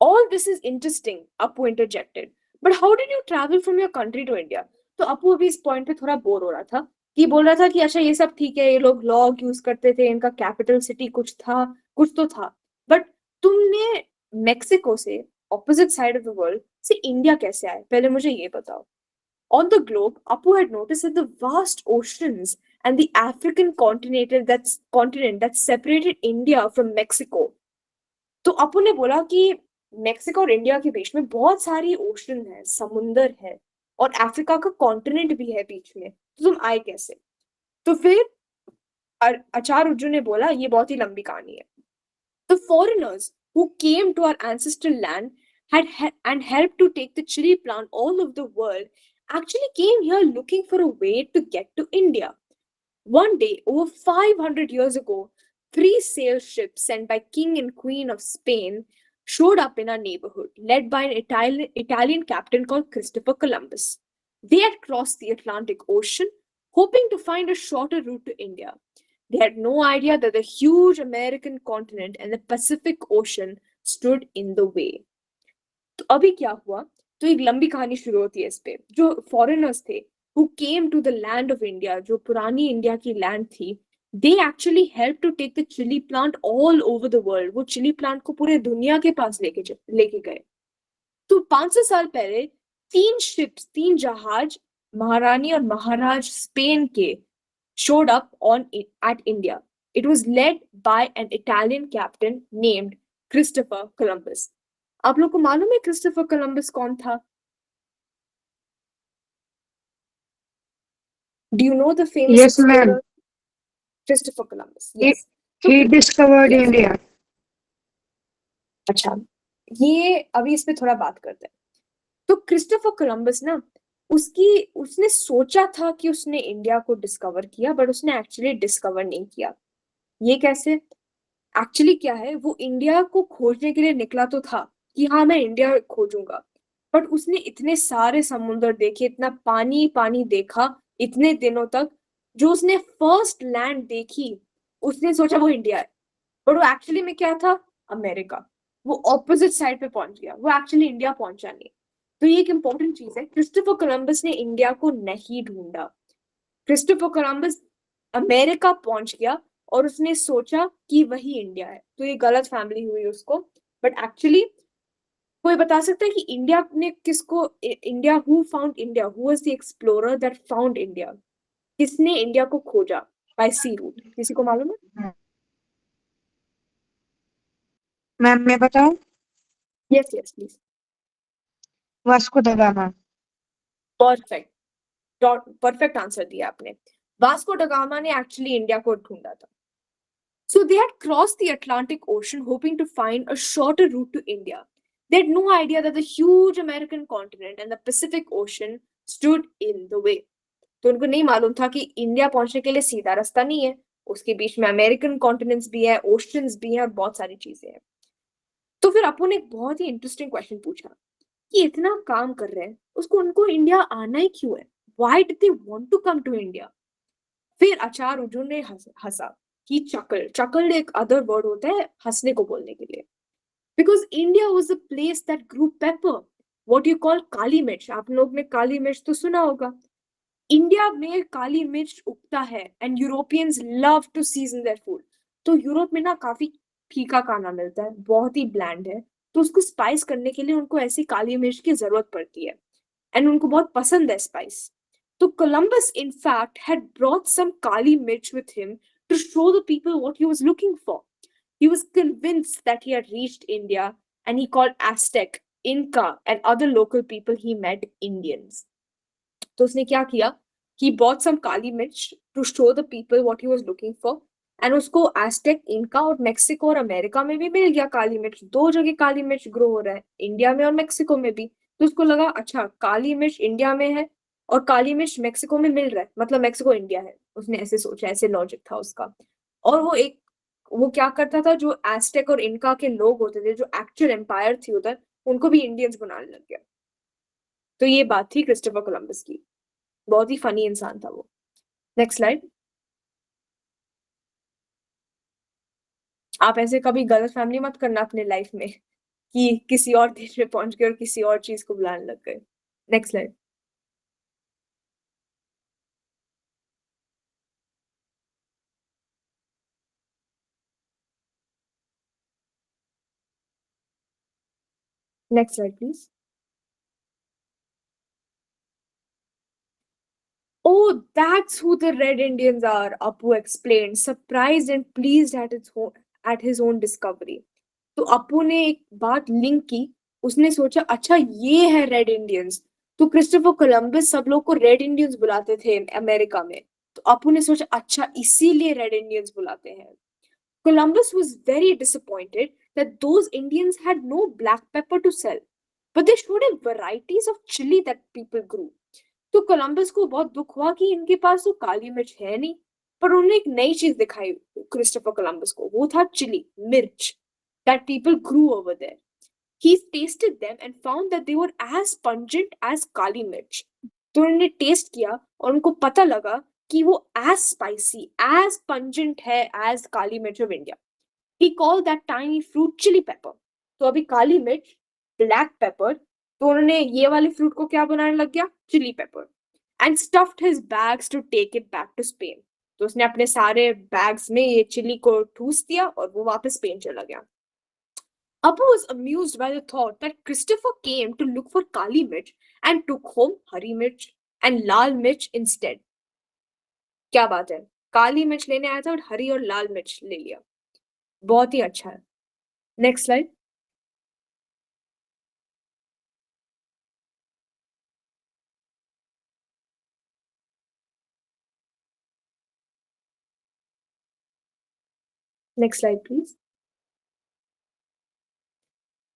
All this is interesting, Apu interjected. But how did you travel from your country to India? तो अपू अभी इस पॉइंट पे थोड़ा बोर हो रहा था कि बोल रहा था कि अच्छा ये सब ठीक है, ये लोग लॉग यूज करते थे, इनका कैपिटल सिटी कुछ था, कुछ तो था, बट तुमने मेक्सिको से opposite side of the world से इंडिया कैसे आए, पहले मुझे ये बताओ. On the globe, Apu had noticed that the vast oceans and the African continent that separated India from Mexico. तो अपू ने बोला कि मेक्सिको और इंडिया के बीच में बहुत सारी ओशन है, समुंदर है, और अफ्रीका का कॉन्टिनेंट भी है बीच में, तो तुम आए कैसे? तो फिर आचार्य अर्जुन ने बोला ये बहुत ही लंबी कहानी है. The foreigners who came to our ancestral land and helped to take the chili plant all over the world actually came here looking for a way to get to India. One day, over 500 years ago, 3 sail ships sent by King and Queen of Spain showed up in our neighborhood, led by an Italian captain called Christopher Columbus. They had crossed the Atlantic Ocean, hoping to find a shorter route to India. They had no idea that the huge American continent and the Pacific Ocean stood in the way. तो अभी क्या हुआ? तो एक लंबी कहानी शुरू होती है इस पे. जो फॉरेनर्स थे who came to the land of India, जो पुरानी इंडिया की लैंड थी, they actually helped to take the chili plant all over the world. वो चिली प्लांट को पूरे दुनिया के पास लेके गए. तो 500 साल पहले 3 जहाज महारानी और महाराज स्पेन के showed up at India. It was led by an Italian captain named Christopher Columbus. आप लोग को मालूम है क्रिस्टोफर कोलंबस कौन था? Do you know the famous Yes, ma'am. explorer Christopher Columbus? Yes. He discovered India. अच्छा, ये अभी इस पे थोड़ा बात करते हैं. तो क्रिस्टोफर कोलंबस ना, उसने सोचा था कि उसने इंडिया को डिस्कवर किया, बट उसने एक्चुअली डिस्कवर नहीं किया. ये कैसे? एक्चुअली क्या है, वो इंडिया को खोजने के लिए निकला तो था कि हाँ मैं इंडिया खोजूंगा, बट उसने इतने सारे समुद्र देखे, इतना पानी देखा इतने दिनों तक, जो उसने फर्स्ट लैंड देखी उसने सोचा वो इंडिया है, बट वो एक्चुअली में क्या था? अमेरिका. वो ऑपोजिट साइड पे पहुंच गया, वो एक्चुअली इंडिया पहुंचा नहीं. तो ये एक इंपॉर्टेंट चीज है, क्रिस्टोफर कोलंबस ने इंडिया को नहीं ढूंढा. क्रिस्टोफर कोलंबस अमेरिका पहुंच गया और उसने सोचा कि वही इंडिया है. तो ये गलत फैमिली हुई उसको, बट एक्चुअली कोई बता सकता है कि इंडिया ने किसको, India who found India, who was the explorer that found India, किसने इंडिया को खोजा बाय सी रूट? किसी को मालूम है? मैम मैं बताऊं? Yes please. Vasco the gamma. Perfect answer दिया आपने. वास्को ड गामा ने एक्चुअली इंडिया को ढूंढा था. So they had crossed the Atlantic Ocean hoping to find a shorter route to India. They had no idea that the huge American continent and the Pacific Ocean stood in the way. तो उनको नहीं मालूम था कि India पहुंचने के लिए सीधा रास्ता नहीं है, उसके बीच में अमेरिकन कॉन्टिनेंट्स भी है, ओशंस भी हैं और बहुत सारी चीजें हैं. तो फिर अपू ने एक बहुत ही इंटरेस्टिंग क्वेश्चन पूछा कि इतना काम कर रहे हैं, उनको इंडिया आना ही क्यों है? Why did they want to come to India? फिर आचार्य अर्जुन ने हंसा कि चकल एक अदर वर्ड होता है हंसने को बोलने के लिए. Because India was the place that grew pepper, what you call kali mirch. आप लोग ने काली मिर्च तो सुना होगा. इंडिया में काली मिर्च उगता है and Europeans love to season their food. तो यूरोप में ना काफी फीका खाना मिलता है, बहुत ही ब्लैंड है, तो उसको स्पाइस करने के लिए उनको ऐसी काली मिर्च की जरूरत पड़ती है एंड उनको बहुत पसंद है स्पाइस. तो Columbus in fact had brought some kali mirch with him to show the people what he was looking for. He was convinced that he had reached India and he called Aztec, Inca and other local people he met Indians. तो उसने क्या किया? He bought some kali mirch to show the people what he was looking for and उसको Aztec, Inca और Mexico और America में भी मिल गया काली मिर्च. 2 जगह काली मिर्च ग्रो हो रहा है, इंडिया में और मेक्सिको में भी. तो उसको लगा अच्छा काली मिर्च इंडिया में है और काली मिर्च मेक्सिको में मिल रहा है, मतलब मेक्सिको इंडिया है. उसने ऐसे सोचा, ऐसे लॉजिक था उसका. और वो क्या करता था, जो एस्टेक और इनका के लोग होते थे, जो एक्चुअल एम्पायर थी उधर, उनको भी इंडियंस बनाने लग गया. तो ये बात थी क्रिस्टोफर कोलंबस की. बहुत ही फनी इंसान था वो. Next slide. आप ऐसे कभी गलत फैमिली मत करना अपने लाइफ में. कि किसी और देश में पहुंच गए और किसी और चीज को बुलाने लग गए। Next slide. Next slide please. Oh, that's who the Red Indians are, Apu explained, surprised and pleased at his own discovery. तो अप्पू ने एक बात लिंक की, उसने सोचा अच्छा ये है रेड इंडियंस। तो क्रिस्टोफर कोलंबस सब लोग को रेड इंडियंस बुलाते थे अमेरिका में, तो अप्पू ने सोचा अच्छा इसीलिए रेड इंडियंस बुलाते हैं। Columbus was very disappointed that those Indians had no black pepper to sell, but they showed him varieties of chili that people grew. तो कोलंबस को बहुत दुख हुआ कि इनके पास तो काली मिर्च है नहीं, पर उन्होंने एक नई चीज दिखाई क्रिस्टोफर कोलंबस को, वो था चिली, मिर्च, that people grew over there. He tasted them and found that they were as pungent as काली मिर्च। तो उन्होंने टेस्ट किया और उनको पता लगा कि वो as spicy, as pungent है as काली मिर्च of India. He called that tiny fruit chili pepper. तो अभी काली मिर्च, black pepper, तो उन्होंने ये वाले फ्रूट को क्या बनाने लग गया, chilli pepper, and stuffed his bags to take it back to Spain. तो उसने अपने सारे बैग्स में ये चिली को ठूस दिया और वो वापस स्पेन चला गया। Apu was amused by the thought that Christopher came to look for Kali Mirch and took home Hari Mirch and Lal Mirch instead. क्या बात है, काली मिर्च लेने आया था और हरी और लाल मिर्च ले लिया, बहुत ही अच्छा है। Next slide. Next slide, please.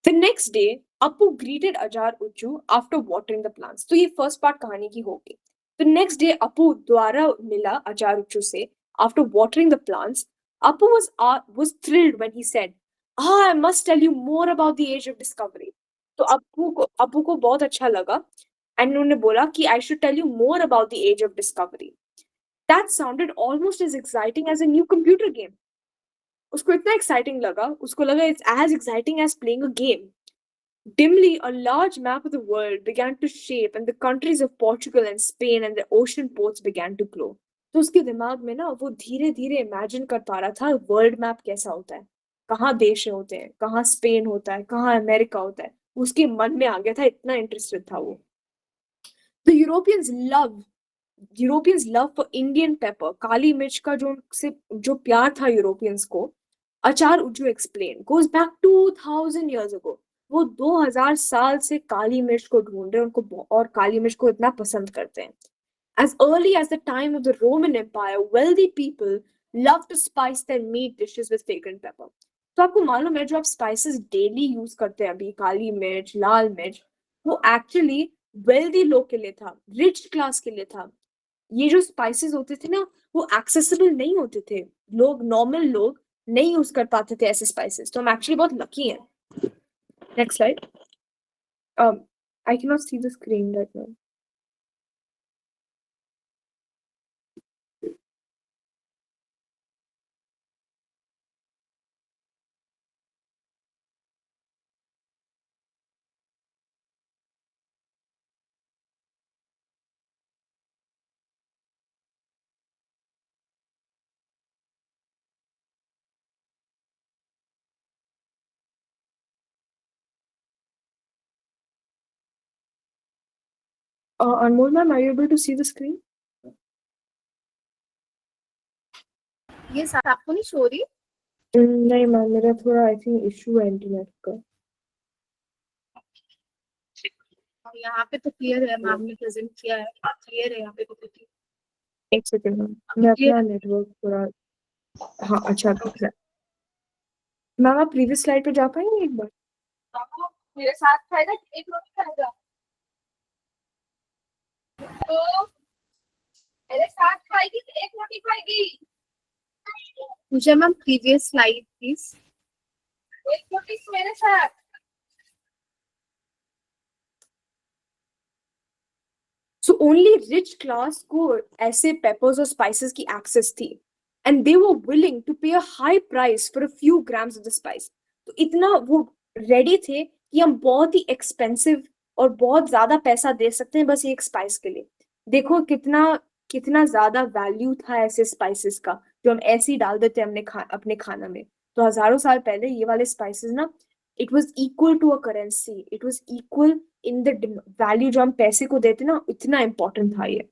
The next day, Apu greeted Ajar Uchu after watering the plants. तो ये first part कहानी की होगी। The next day, Apu दोबारा मिला Ajar Uchu से after watering the plants. Apu was thrilled when he said, "Ah, I must tell you more about the age of discovery." तो अप्पू को बहुत अच्छा लगा and उन्होंने बोला कि I should tell you more about the age of discovery. That sounded almost as exciting as a new computer game. उसको इतना exciting लगा, उसको लगा it's as exciting as playing a game. Dimly, a large map of the world began to shape and the countries of Portugal and Spain and the ocean ports began to glow. तो उसके दिमाग में ना वो धीरे धीरे imagine कर पा रहा था वर्ल्ड मैप कैसा होता है, कहाँ देश होते हैं, कहाँ स्पेन होता है, कहाँ अमेरिका होता है, उसके मन में आ गया था, इतना इंटरेस्टेड था वो। The Europeans love for Indian pepper, काली मिर्च का जो प्यार था यूरोपियंस को, अचार Ujju explained, goes back 2000 years ago. वो 2000 साल से काली मिर्च को ढूंढ रहे हैं, उनको और काली मिर्च को इतना पसंद करते हैं। As early as the time of the Roman Empire, wealthy people loved to spice their meat dishes with fragrant pepper. तो आपको मालूम है जो आप स्पाइसेस डेली यूज करते हैं अभी, काली मिर्च, लाल मिर्च, वो एक्चुअली वेल्दी लोग के लिए था, रिच क्लास के लिए था। ये जो स्पाइसेस होते थे ना वो एक्सेसिबल नहीं होते थे, लोग नॉर्मल लोग नहीं यूज कर पाते थे ऐसे स्पाइसेस, तो हम एक्चुअली बहुत लकी हैं। Next slide. I can not see the screen right now. Anmol ma'am, are you able to see the screen? ये आपको नहीं शो रही? नहीं मैम, मेरा थोड़ा आई थिंक इशू है इंटरनेट का। यहाँ पे तो क्लियर है, मैम ने प्रेजेंट किया है, क्लियर है यहाँ पे तो। एक सेकंड मैम, मैं अपना नेटवर्क थोड़ा, हाँ अच्छा दिख रहा है। मैम आप प्रीवियस स्लाइड पे जा पाएंगे एक बार? मेरे साथ खाएगा एक रोटी खाएगा, तो मेरे साथ खाएगी एक रोटी खाएगी। मुझे मैम प्रीवियस स्लाइड प्लीज, एक रोटी मेरे साथ। So only rich class को ऐसे peppers और spices की access थी, and they were willing to pay a high price for a few grams of the spice. तो इतना वो रेडी थे कि हम बहुत ही एक्सपेंसिव और बहुत ज्यादा पैसा दे सकते हैं बस एक स्पाइस के लिए। देखो कितना कितना ज्यादा वैल्यू था ऐसे स्पाइसेस का जो हम ऐसे ही डाल देते हैं अपने खाना में। तो हजारों साल पहले ये वाले स्पाइसेस ना, it was equal to a currency, it was equal in the value जो हम पैसे को देते ना, इतना इंपॉर्टेंट था ये।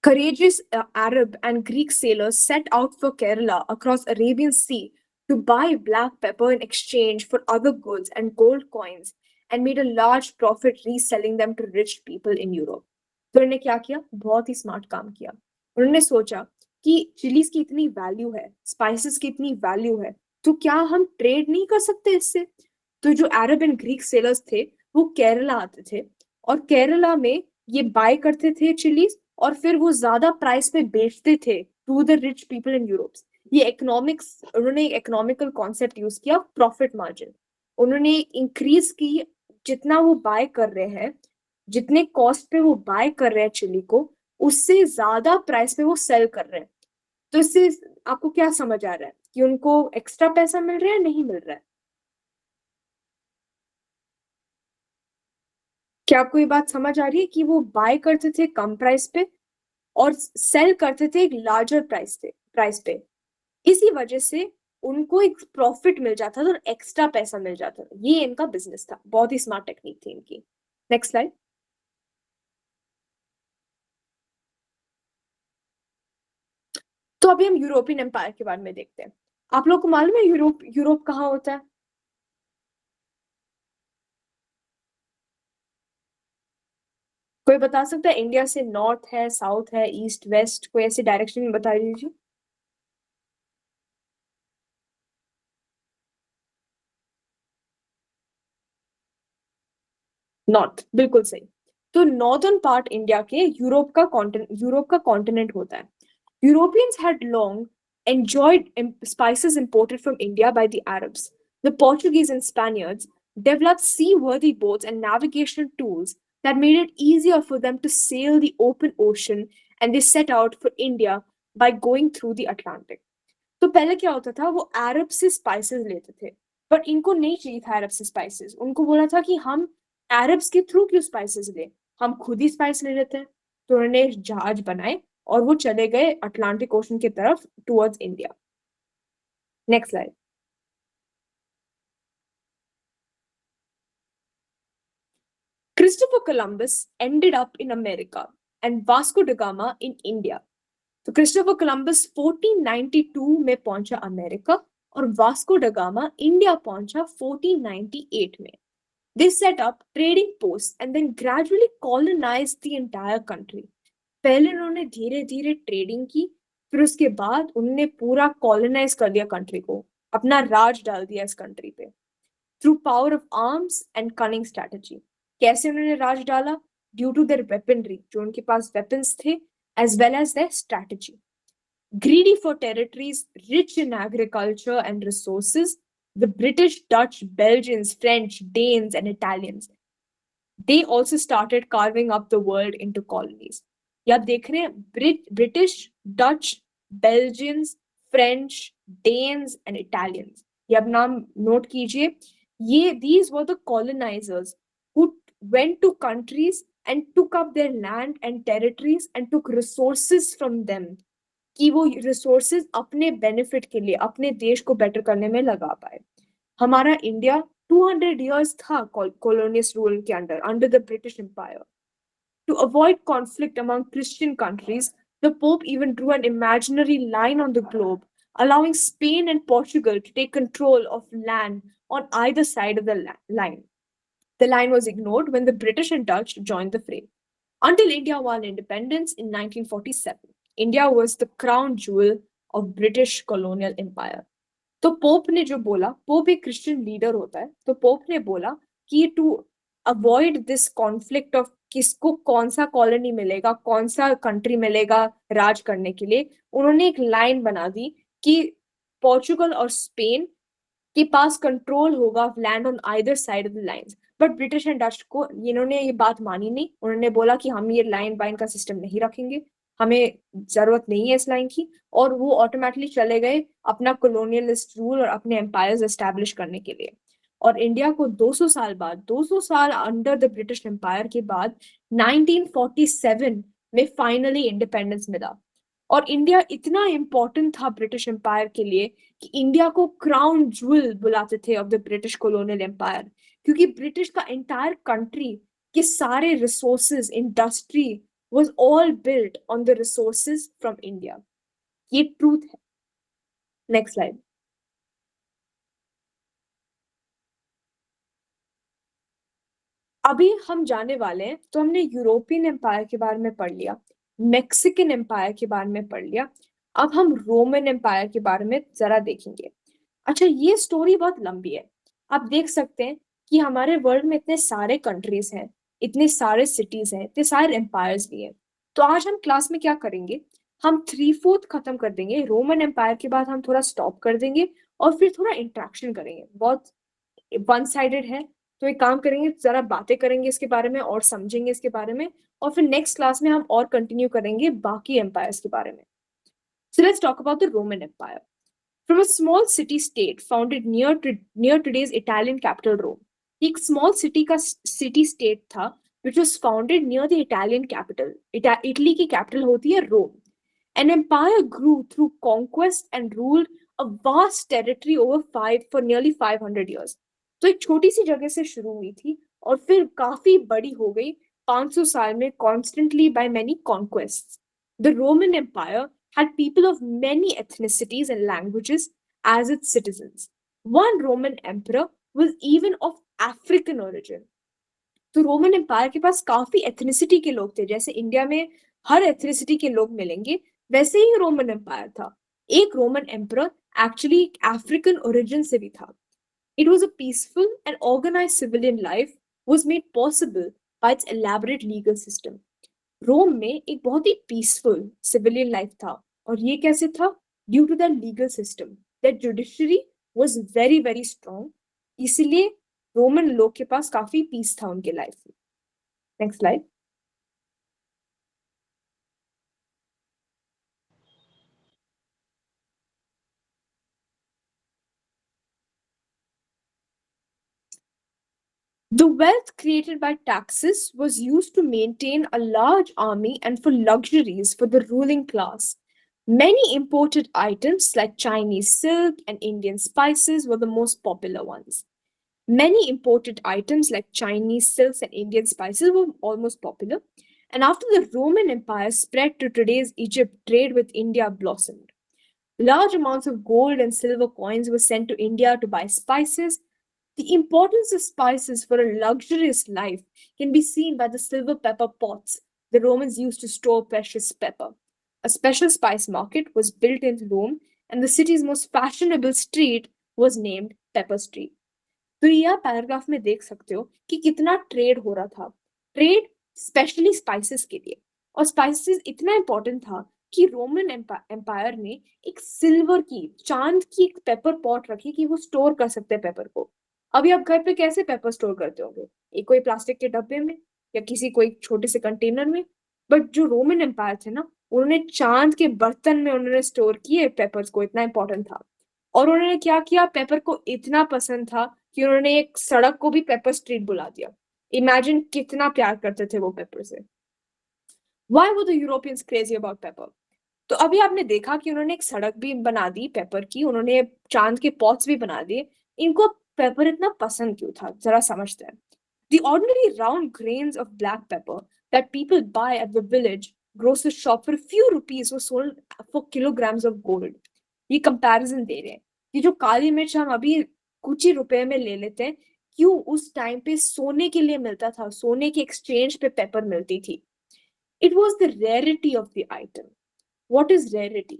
Courageous Arab and Greek sailors set out for Kerala across Arabian Sea to buy black pepper in exchange for other goods and gold coins, and made a large profit reselling them to rich people in Europe. तो उन्होंने क्या किया? बहुत ही smart काम किया। उन्होंने सोचा कि चिलीज की इतनी वैल्यू है, स्पाइसेस की इतनी वैल्यू है, तो क्या हम ट्रेड नहीं कर सकते इससे? तो जो अरब एंड ग्रीक सेलर्स थे वो केरला आते थे और केरला में ये बाय करते थे चिलीज और फिर वो ज्यादा प्राइस पे बेचते थे to the rich people in Europe. ये इकोनॉमिक्स, उन्होंने एक इकोनॉमिकल कॉन्सेप्ट यूज किया, प्रॉफिट मार्जिन। उन्होंने इंक्रीज की, जितना वो बाय कर रहे हैं, जितने कॉस्ट पे वो बाय कर रहे हैं चिली को, उससे ज्यादा प्राइस पे वो सेल कर रहे हैं। तो इससे आपको क्या समझ आ रहा है कि उनको एक्स्ट्रा पैसा मिल रहा है, नहीं मिल रहा है? क्या आपको ये बात समझ आ रही है कि वो बाय करते थे कम प्राइस पे और सेल करते थे एक लार्जर प्राइस पे? इसी वजह से उनको एक प्रॉफिट मिल जाता था और एक्स्ट्रा पैसा मिल जाता था। ये इनका बिजनेस था, बहुत ही स्मार्ट टेक्निक थी इनकी। Next slide. तो अभी हम यूरोपियन एम्पायर के बारे में देखते हैं। आप लोग को मालूम है यूरोप कहाँ होता है? कोई बता सकता है? इंडिया से नॉर्थ है, साउथ है, ईस्ट वेस्ट, कोई ऐसी डायरेक्शन में बता दीजिए। नॉर्थ, बिल्कुल सही। तो नॉर्दर्न पार्ट इंडिया के यूरोप का कॉन्टिनेंट होता है। Europeans had long enjoyed spices imported from India by the Arabs. The Portuguese and Spaniards developed seaworthy boats and navigational tools that made it easier for them to sail the open ocean, and they set out for India by going through the Atlantic. तो पहले क्या होता था, वो अरब से spices लेते थे, but इनको नहीं चाहिए था अरब से स्पाइसेस। उनको बोला था कि हम अरब्स के थ्रू क्यों स्पाइसेस ले, हम खुद ही स्पाइस ले लेते हैं। तो उन्होंने जहाज बनाए और वो चले गए अटलांटिक ओशन की तरफ, towards India. Next slide. Christopher Columbus ended up in America and Vasco da Gama in India. तो क्रिस्टोफर कोलंबस 1492 में पहुंचा अमेरिका और वास्को ड गामा इंडिया पहुंचा 1498 में। They set up trading posts and then gradually colonized the entire country. पहले उन्होंने धीरे धीरे ट्रेडिंग की, फिर उसके बाद उन्होंने पूरा कॉलोनाइज कर दिया कंट्री को, अपना राज डाल दिया इस कंट्री पे। Through power of arms and cunning strategy. कैसे उन्होंने राज डाला? ड्यू टू देयर वेपनरी, जो उनके पास वेपन्स थे, as well as their strategy. Greedy for territories rich in agriculture and resources, the British, Dutch, Belgians, French, Danes, and Italians, they also started carving up the world into colonies. ये आप देख रहे हैं, British, Dutch, Belgians, French, Danes and Italians. ये अब नाम note कीजिए। ये these were the colonizers who went to countries and took up their land and territories and took resources from them, कि वो resources अपने benefit के लिए, अपने देश को better करने में लगा पाए। हमारा इंडिया 200 years था colonialist rule के अंदर, under the British Empire. To avoid conflict among Christian countries, the Pope even drew an imaginary line on the globe, allowing Spain and Portugal to take control of land on either side of the line. The line was ignored when the British and Dutch joined the fray. Until India won independence in 1947, India was the crown jewel of British colonial empire. तो pope ने जो बोला, pope एक Christian leader होता है, तो pope ने बोला कि to avoid this conflict of किसको कौन सा कॉलोनी मिलेगा, कौन सा कंट्री मिलेगा राज करने के लिए, उन्होंने एक लाइन बना दी कि पोर्चुगल और स्पेन के पास कंट्रोल होगा land on either side of the lines. But British and Dutch को इन्होंने ये बात मानी नहीं। उन्होंने बोला कि हम ये लाइन बाइन का सिस्टम नहीं रखेंगे, हमें जरूरत नहीं है इस लाइन की, और वो ऑटोमेटिकली चले गए अपना कॉलोनियलिस्ट रूल और अपने एम्पायर्स एस्टैब्लिश करने के लिए। और इंडिया को 200 साल बाद, 200 साल अंडर द ब्रिटिश एम्पायर के बाद 1947 में फाइनली इंडिपेंडेंस मिला। और इंडिया इतना इंपॉर्टेंट था ब्रिटिश एम्पायर के लिए कि इंडिया को क्राउन ज्वेल बुलाते थे of the British colonial empire, क्योंकि ब्रिटिश का एंटायर कंट्री के सारे resources, industry was all built on the resources from India. ये ट्रूथ है। Next slide. अभी हम जाने वाले हैं, तो हमने यूरोपियन एम्पायर के बारे में पढ़ लिया, मैक्सिकन एम्पायर के बारे में पढ़ लिया, अब हम रोमन एम्पायर के बारे में जरा देखेंगे। अच्छा, ये स्टोरी बहुत लंबी है। आप देख सकते हैं कि हमारे वर्ल्ड में इतने सारे कंट्रीज हैं, इतने सारे सिटीज हैं, इतने सारे एम्पायर्स भी हैं। तो आज हम क्लास में क्या करेंगे, हम 3/4 खत्म कर देंगे, रोमन एम्पायर के बाद हम थोड़ा स्टॉप कर देंगे और फिर थोड़ा इंट्रैक्शन करेंगे। बहुत वन साइडेड है, तो एक काम करेंगे, जरा बातें करेंगे इसके बारे में और समझेंगे इसके बारे में, और फिर नेक्स्ट क्लास में हम और कंटिन्यू करेंगे बाकी एम्पायर्स के बारे में। So let's talk about the Roman empire. From a small city-state founded near today's Italian capital Rome, एक small city-state था which was founded near the Italian capital. Italy की capital होती है रोम. An empire grew through conquest and ruled a vast territory for nearly 500 years. तो एक छोटी सी जगह से शुरू हुई थी और फिर काफी बड़ी हो गई 500 साल में, constantly by many conquests. The Roman Empire had people of many ethnicities and languages as its citizens. One Roman emperor was even of African origin. तो रोमन एम्पायर के पास काफी एथनिसिटी के लोग थे, जैसे इंडिया में हर एथनिसिटी के लोग मिलेंगे, वैसे ही रोमन एम्पायर था। एक Roman emperor actually African origin से भी था। It was a peaceful and organized civilian life was made possible by its elaborate legal system. रोम में एक बहुत ही पीसफुल सिविलियन लाइफ था, और ये कैसे था? Due to the legal system, that judiciary was very very strong, इसीलिए रोमन लोग के पास काफी पीस था उनके लाइफ में। Next slide. The wealth created by taxes was used to maintain a large army and for luxuries for the ruling class. Many imported items like Chinese silk and Indian spices were the most popular ones. Many imported items like Chinese silks and Indian spices were almost popular. And after the Roman Empire spread to today's Egypt, trade with India blossomed. Large amounts of gold and silver coins were sent to India to buy spices. The importance of spices for a luxurious life can be seen by the silver pepper pots the Romans used to store precious pepper. A special spice market was built in Rome, and the city's most fashionable street was named Pepper Street. तो यह paragraph में देख सकते हो कि कितना trade हो रहा था, ट्रेड स्पेशली स्पाइसेस के लिए, और स्पाइसेस इतना इंपॉर्टेंट था कि रोमन एम्पायर ने एक सिल्वर की, चांद की एक पेपर पॉट रखी कि वो स्टोर कर सकते हैं पेपर को। अभी आप घर पे कैसे पेपर स्टोर करते होंगे? एक कोई प्लास्टिक के डब्बे में या किसी कोई छोटे से कंटेनर में, बट जो रोमन एम्पायर थे ना, उन्होंने चांद के बर्तन में उन्होंने स्टोर किए पेपर्स को, इतना इंपॉर्टेंट था। और उन्होंने क्या किया, पेपर को इतना पसंद था कि उन्होंने एक सड़क को भी पेपर स्ट्रीट बुला दिया। इमेजिन कितना प्यार करते थे वो पेपर से। Why were the Europeans crazy about pepper? तो अभी आपने देखा कि उन्होंने एक सड़क भी बना दी पेपर की, उन्होंने चांद के पॉट्स भी बना दिए। इनको पेपर इतना पसंद क्यों था, जरा समझते हैं। The ordinary round grains of black pepper that people buy at the village grocer's shop for a few rupees were sold for kilograms of gold. ये कंपैरिजन दे रहे हैं कि जो काली मिर्च हम अभी कुछ ही रुपए में ले लेते हैं, क्यों उस टाइम पे सोने के लिए मिलता था, सोने के एक्सचेंज पे पेपर मिलती थी। It was the rarity of the item. What is rarity?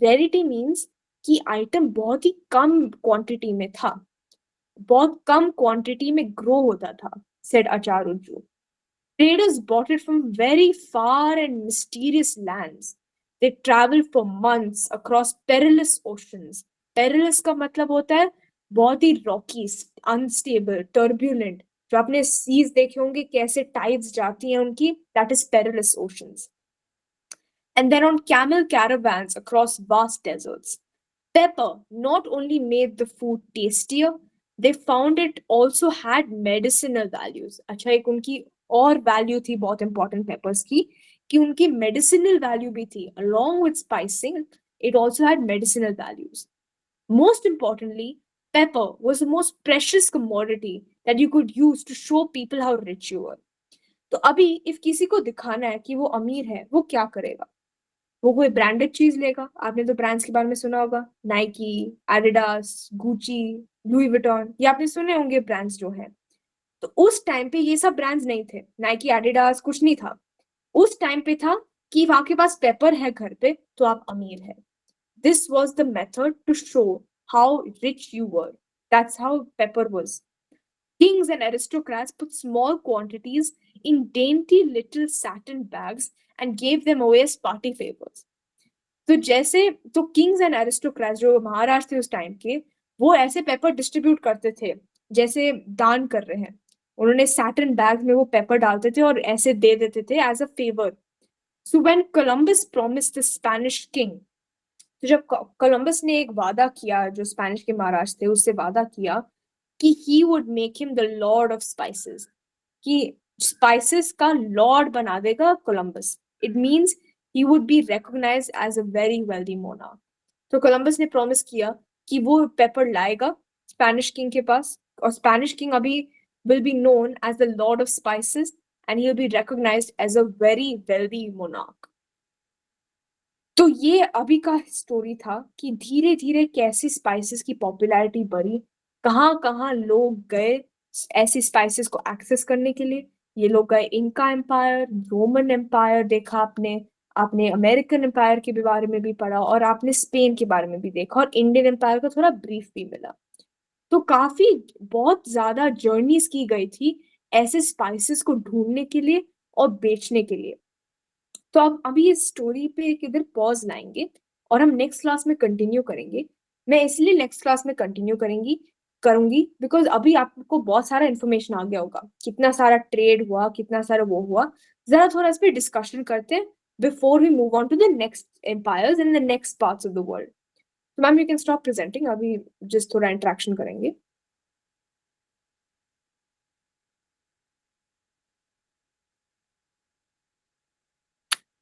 Rarity means कि आइटम बहुत ही कम क्वांटिटी में था, बहुत कम क्वांटिटी में ग्रो होता था, said Acharya. Traders bought it from very far and mysterious lands. They traveled for months across perilous oceans. Perilous का मतलब होता है बहुत ही रॉकी, अनस्टेबल, टर्ब्यूलेंट। जो आपने सीज देखे होंगे कैसे टाइड्स जाती हैं उनकी, that is perilous oceans. And then on camel caravans across vast deserts. Pepper not only made the food tastier, They found it also had medicinal values. अच्छा, एक उनकी और वैल्यू थी बहुत इंपॉर्टेंट पेपर्स की, कि उनकी मेडिसिनल वैल्यू भी थी. Along with spicing, it also had medicinal values. Most importantly, pepper was the most precious commodity that you could use to show people how rich you were. तो अभी if किसी को दिखाना है कि वो अमीर है, वो क्या करेगा? वो कोई ब्रांडेड चीज लेगा. आपने तो ब्रांड्स के बारे में सुना होगा, Nike, Adidas, Gucci, Louis Vuitton, ये आपने सुने होंगे ब्रांड्स जो है. तो उस टाइम पे ये सब ब्रांड्स नहीं थे, नाइकी, एडिडास कुछ नहीं था. उस टाइम पे था कि वहां के पास पेपर है घर पे तो आप अमीर है. This was the method to show how rich you were. That's how pepper was. Kings and aristocrats put small quantities in dainty little satin bags and gave them away as party favors. तो जैसे तो Kings and aristocrats जो महाराज थे उस time के, वो ऐसे paper distribute करते थे जैसे दान कर रहे हैं. उन्होंने सैटिन बैग में वो पेपर डालते थे और ऐसे दे देते थे as a favour. So when Columbus promised the Spanish king, तो जब कोलंबस ने एक वादा किया, जो स्पैनिश के महाराज थे उससे वादा किया कि he would make him the lord of spices, कि spices का lord बना देगा Columbus. It means he would be recognized as a very wealthy monarch. तो कोलंबस ने प्रॉमिस किया कि वो पेपर लाएगा स्पैनिश किंग के पास, और स्पैनिश किंग अभी will be known as the lord of spices and he will be recognized as a very wealthy monarch. तो ये अभी का स्टोरी था कि धीरे धीरे कैसे स्पाइसेस की पॉपुलैरिटी बढ़ी, कहाँ कहाँ लोग गए ऐसी स्पाइसेस को एक्सेस करने के लिए. ये लोग गए इनका एम्पायर, रोमन एम्पायर देखा आपने, आपने अमेरिकन एम्पायर के बारे में भी पढ़ा, और आपने स्पेन के बारे में भी देखा, और इंडियन एम्पायर का थोड़ा ब्रीफ भी मिला. तो काफी बहुत ज्यादा जर्नीज की गई थी ऐसे स्पाइसेस को ढूंढने के लिए और बेचने के लिए. तो अब अभी इस स्टोरी पे एक इधर पॉज लाएंगे और हम नेक्स्ट क्लास में कंटिन्यू करेंगे. मैं इसलिए नेक्स्ट क्लास में कंटिन्यू करूंगी बिकॉज अभी आपको बहुत सारा इन्फॉर्मेशन आ गया होगा, कितना सारा ट्रेड हुआ, कितना सारा वो हुआ. जरा थोड़ा इस पे डिस्कशन करते हैं before we move on to the next empires in the next parts of the world. तो ma'am you can stop presenting, अभी जस्ट थोड़ा इंटरेक्शन करेंगे.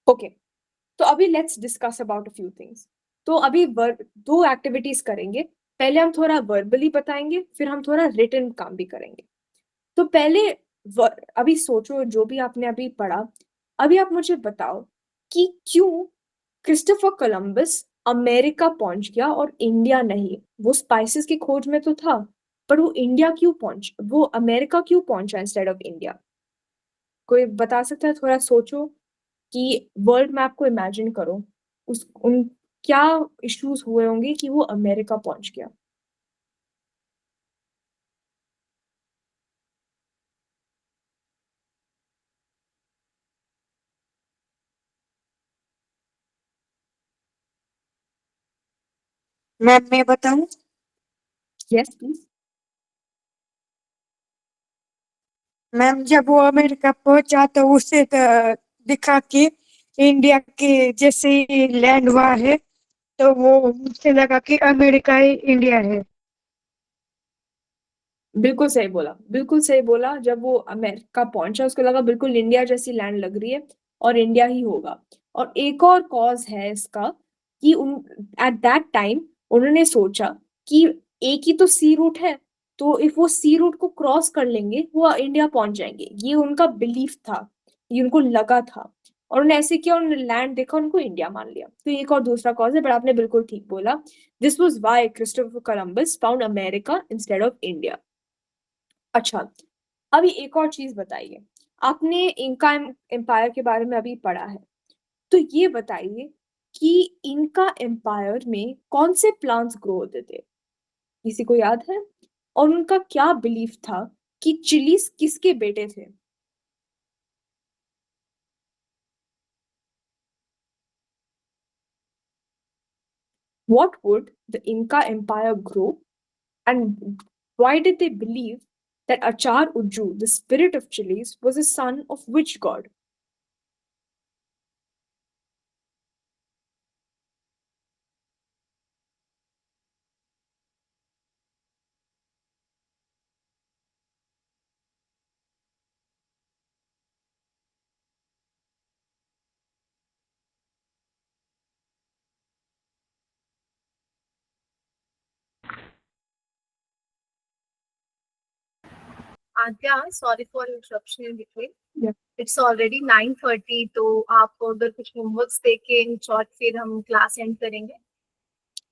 ओके, तो अभी let's discuss about a few things. तो अभी दो एक्टिविटीज करेंगे. पहले हम थोड़ा वर्बली बताएंगे, फिर हम थोड़ा रिटन काम भी करेंगे. तो पहले अभी सोचो जो भी आपने अभी पढ़ा, अभी आप मुझे बताओ कि क्यों क्रिस्टोफर कोलंबस अमेरिका पहुंच गया और इंडिया नहीं. वो स्पाइसेस की खोज में तो था, पर वो इंडिया क्यों वो अमेरिका क्यों पहुंचा इंस्टेड ऑफ इंडिया? कोई बता सकता है? थोड़ा सोचो कि वर्ल्ड मैप को इमेजिन करो, उस उन क्या इश्यूज हुए होंगे कि वो अमेरिका पहुंच गया. मैम मैं बताऊं? Yes please. मैम जब वो अमेरिका पहुंचा तो उसे तो दिखा कि इंडिया के जैसे ही लैंड हुआ है, तो वो मुझे लगा कि अमेरिका ही इंडिया है. बिल्कुल सही बोला, बिल्कुल सही बोला. जब वो अमेरिका पहुंचा उसको लगा बिल्कुल इंडिया जैसी लैंड लग रही है और इंडिया ही होगा. और एक और कॉज है इसका कि एट दैट टाइम उन्होंने सोचा कि एक ही तो सी रूट है, तो इफ वो सी रूट को क्रॉस कर लेंगे वो इंडिया पहुंच जाएंगे. ये उनका बिलीफ था, ये उनको लगा था, और उन्होंने ऐसे किया, उन्होंने लैंड देखा, उनको इंडिया मान लिया. तो एक और दूसरा कॉज है, बट आपने बिल्कुल ठीक बोला. This was why Christopher Columbus found America instead of India. अच्छा, अभी एक और चीज बताइए. आपने इनका एम्पायर के बारे में अभी पढ़ा है, तो ये बताइए कि इनका एम्पायर में कौन से प्लांट्स ग्रो होते थे? किसी को याद है? और उनका क्या बिलीफ था कि चिलीज किसके बेटे थे? What would the Inca empire grow, and why did they believe that Achar Ujju, the spirit of chilies, was a son of which god? Aadya, sorry for interruption in between. Yeah. It's already 9:30, तो आप अगर कुछ homeworks देके in short फिर हम class and करेंगे।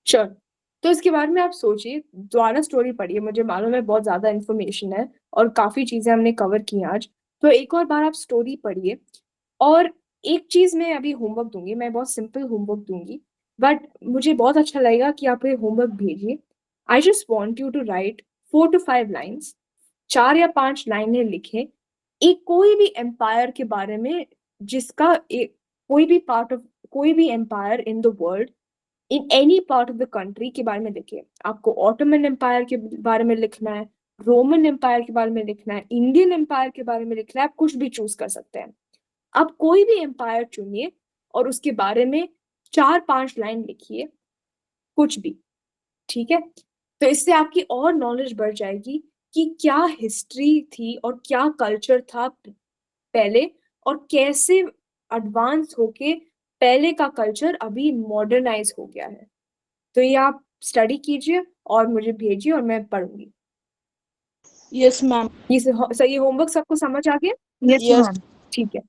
Sure. तो इसके बारे में आप सोचिए, दोबारा स्टोरी पढ़िए, मुझे मालूम है बहुत ज्यादा इन्फॉर्मेशन है और काफी चीजें हमने कवर की आज, तो एक और बार आप स्टोरी पढ़िए। और एक चीज मैं अभी होमवर्क दूंगी, मैं बहुत सिंपल होमवर्क दूंगी, बट मुझे बहुत अच्छा लगेगा कि आप ये होमवर्क भेजिए। I just want you to write 4 to 5 lines, 4 या 5 लाइनें लिखें एक कोई भी एम्पायर के बारे में, जिसका एक कोई भी पार्ट ऑफ कोई भी empire in the world, in any part of the country के बारे में लिखिए। आपको ऑटोमन एम्पायर के बारे में लिखना है, रोमन एम्पायर के बारे में लिखना है, इंडियन एम्पायर के बारे में लिखना है, आप कुछ भी चूज कर सकते हैं। आप कोई भी एम्पायर चुनिए और उसके बारे में 4-5 लाइन लिखिए, कुछ भी, ठीक है। तो इससे आपकी और नॉलेज बढ़ जाएगी कि क्या हिस्ट्री थी और क्या कल्चर था पहले, और कैसे एडवांस होके पहले का कल्चर अभी मॉडर्नाइज हो गया है। तो ये आप स्टडी कीजिए और मुझे भेजिए और मैं पढ़ूंगी। Yes ma'am. ये होमवर्क सबको समझ आ गया? Yes Yes. मैम। ठीक है।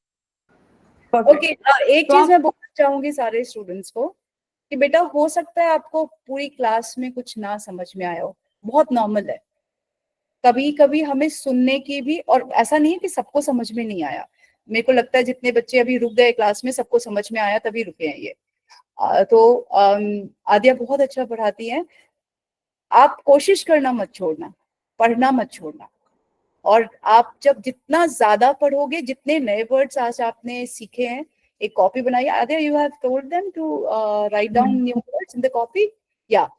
ओके, एक तो चीज आप- मैं बोलना चाहूंगी सारे स्टूडेंट्स को कि बेटा हो सकता है आपको पूरी क्लास में कुछ ना समझ में आया हो, बहुत नॉर्मल है। कभी कभी हमें सुनने की भी, और ऐसा नहीं है कि सबको समझ में नहीं आया। मेरे को लगता है जितने बच्चे अभी रुक गए क्लास में, सबको समझ में आया तभी रुके हैं ये। आद्या बहुत अच्छा पढ़ाती है। आप कोशिश करना मत छोड़ना, पढ़ना मत छोड़ना। और आप जब जितना ज्यादा पढ़ोगे, जितने नए वर्ड्स आज आपने सीखे हैं, एक कॉपी बनाइए। Aadya, you have told them to write down new words in the copy. या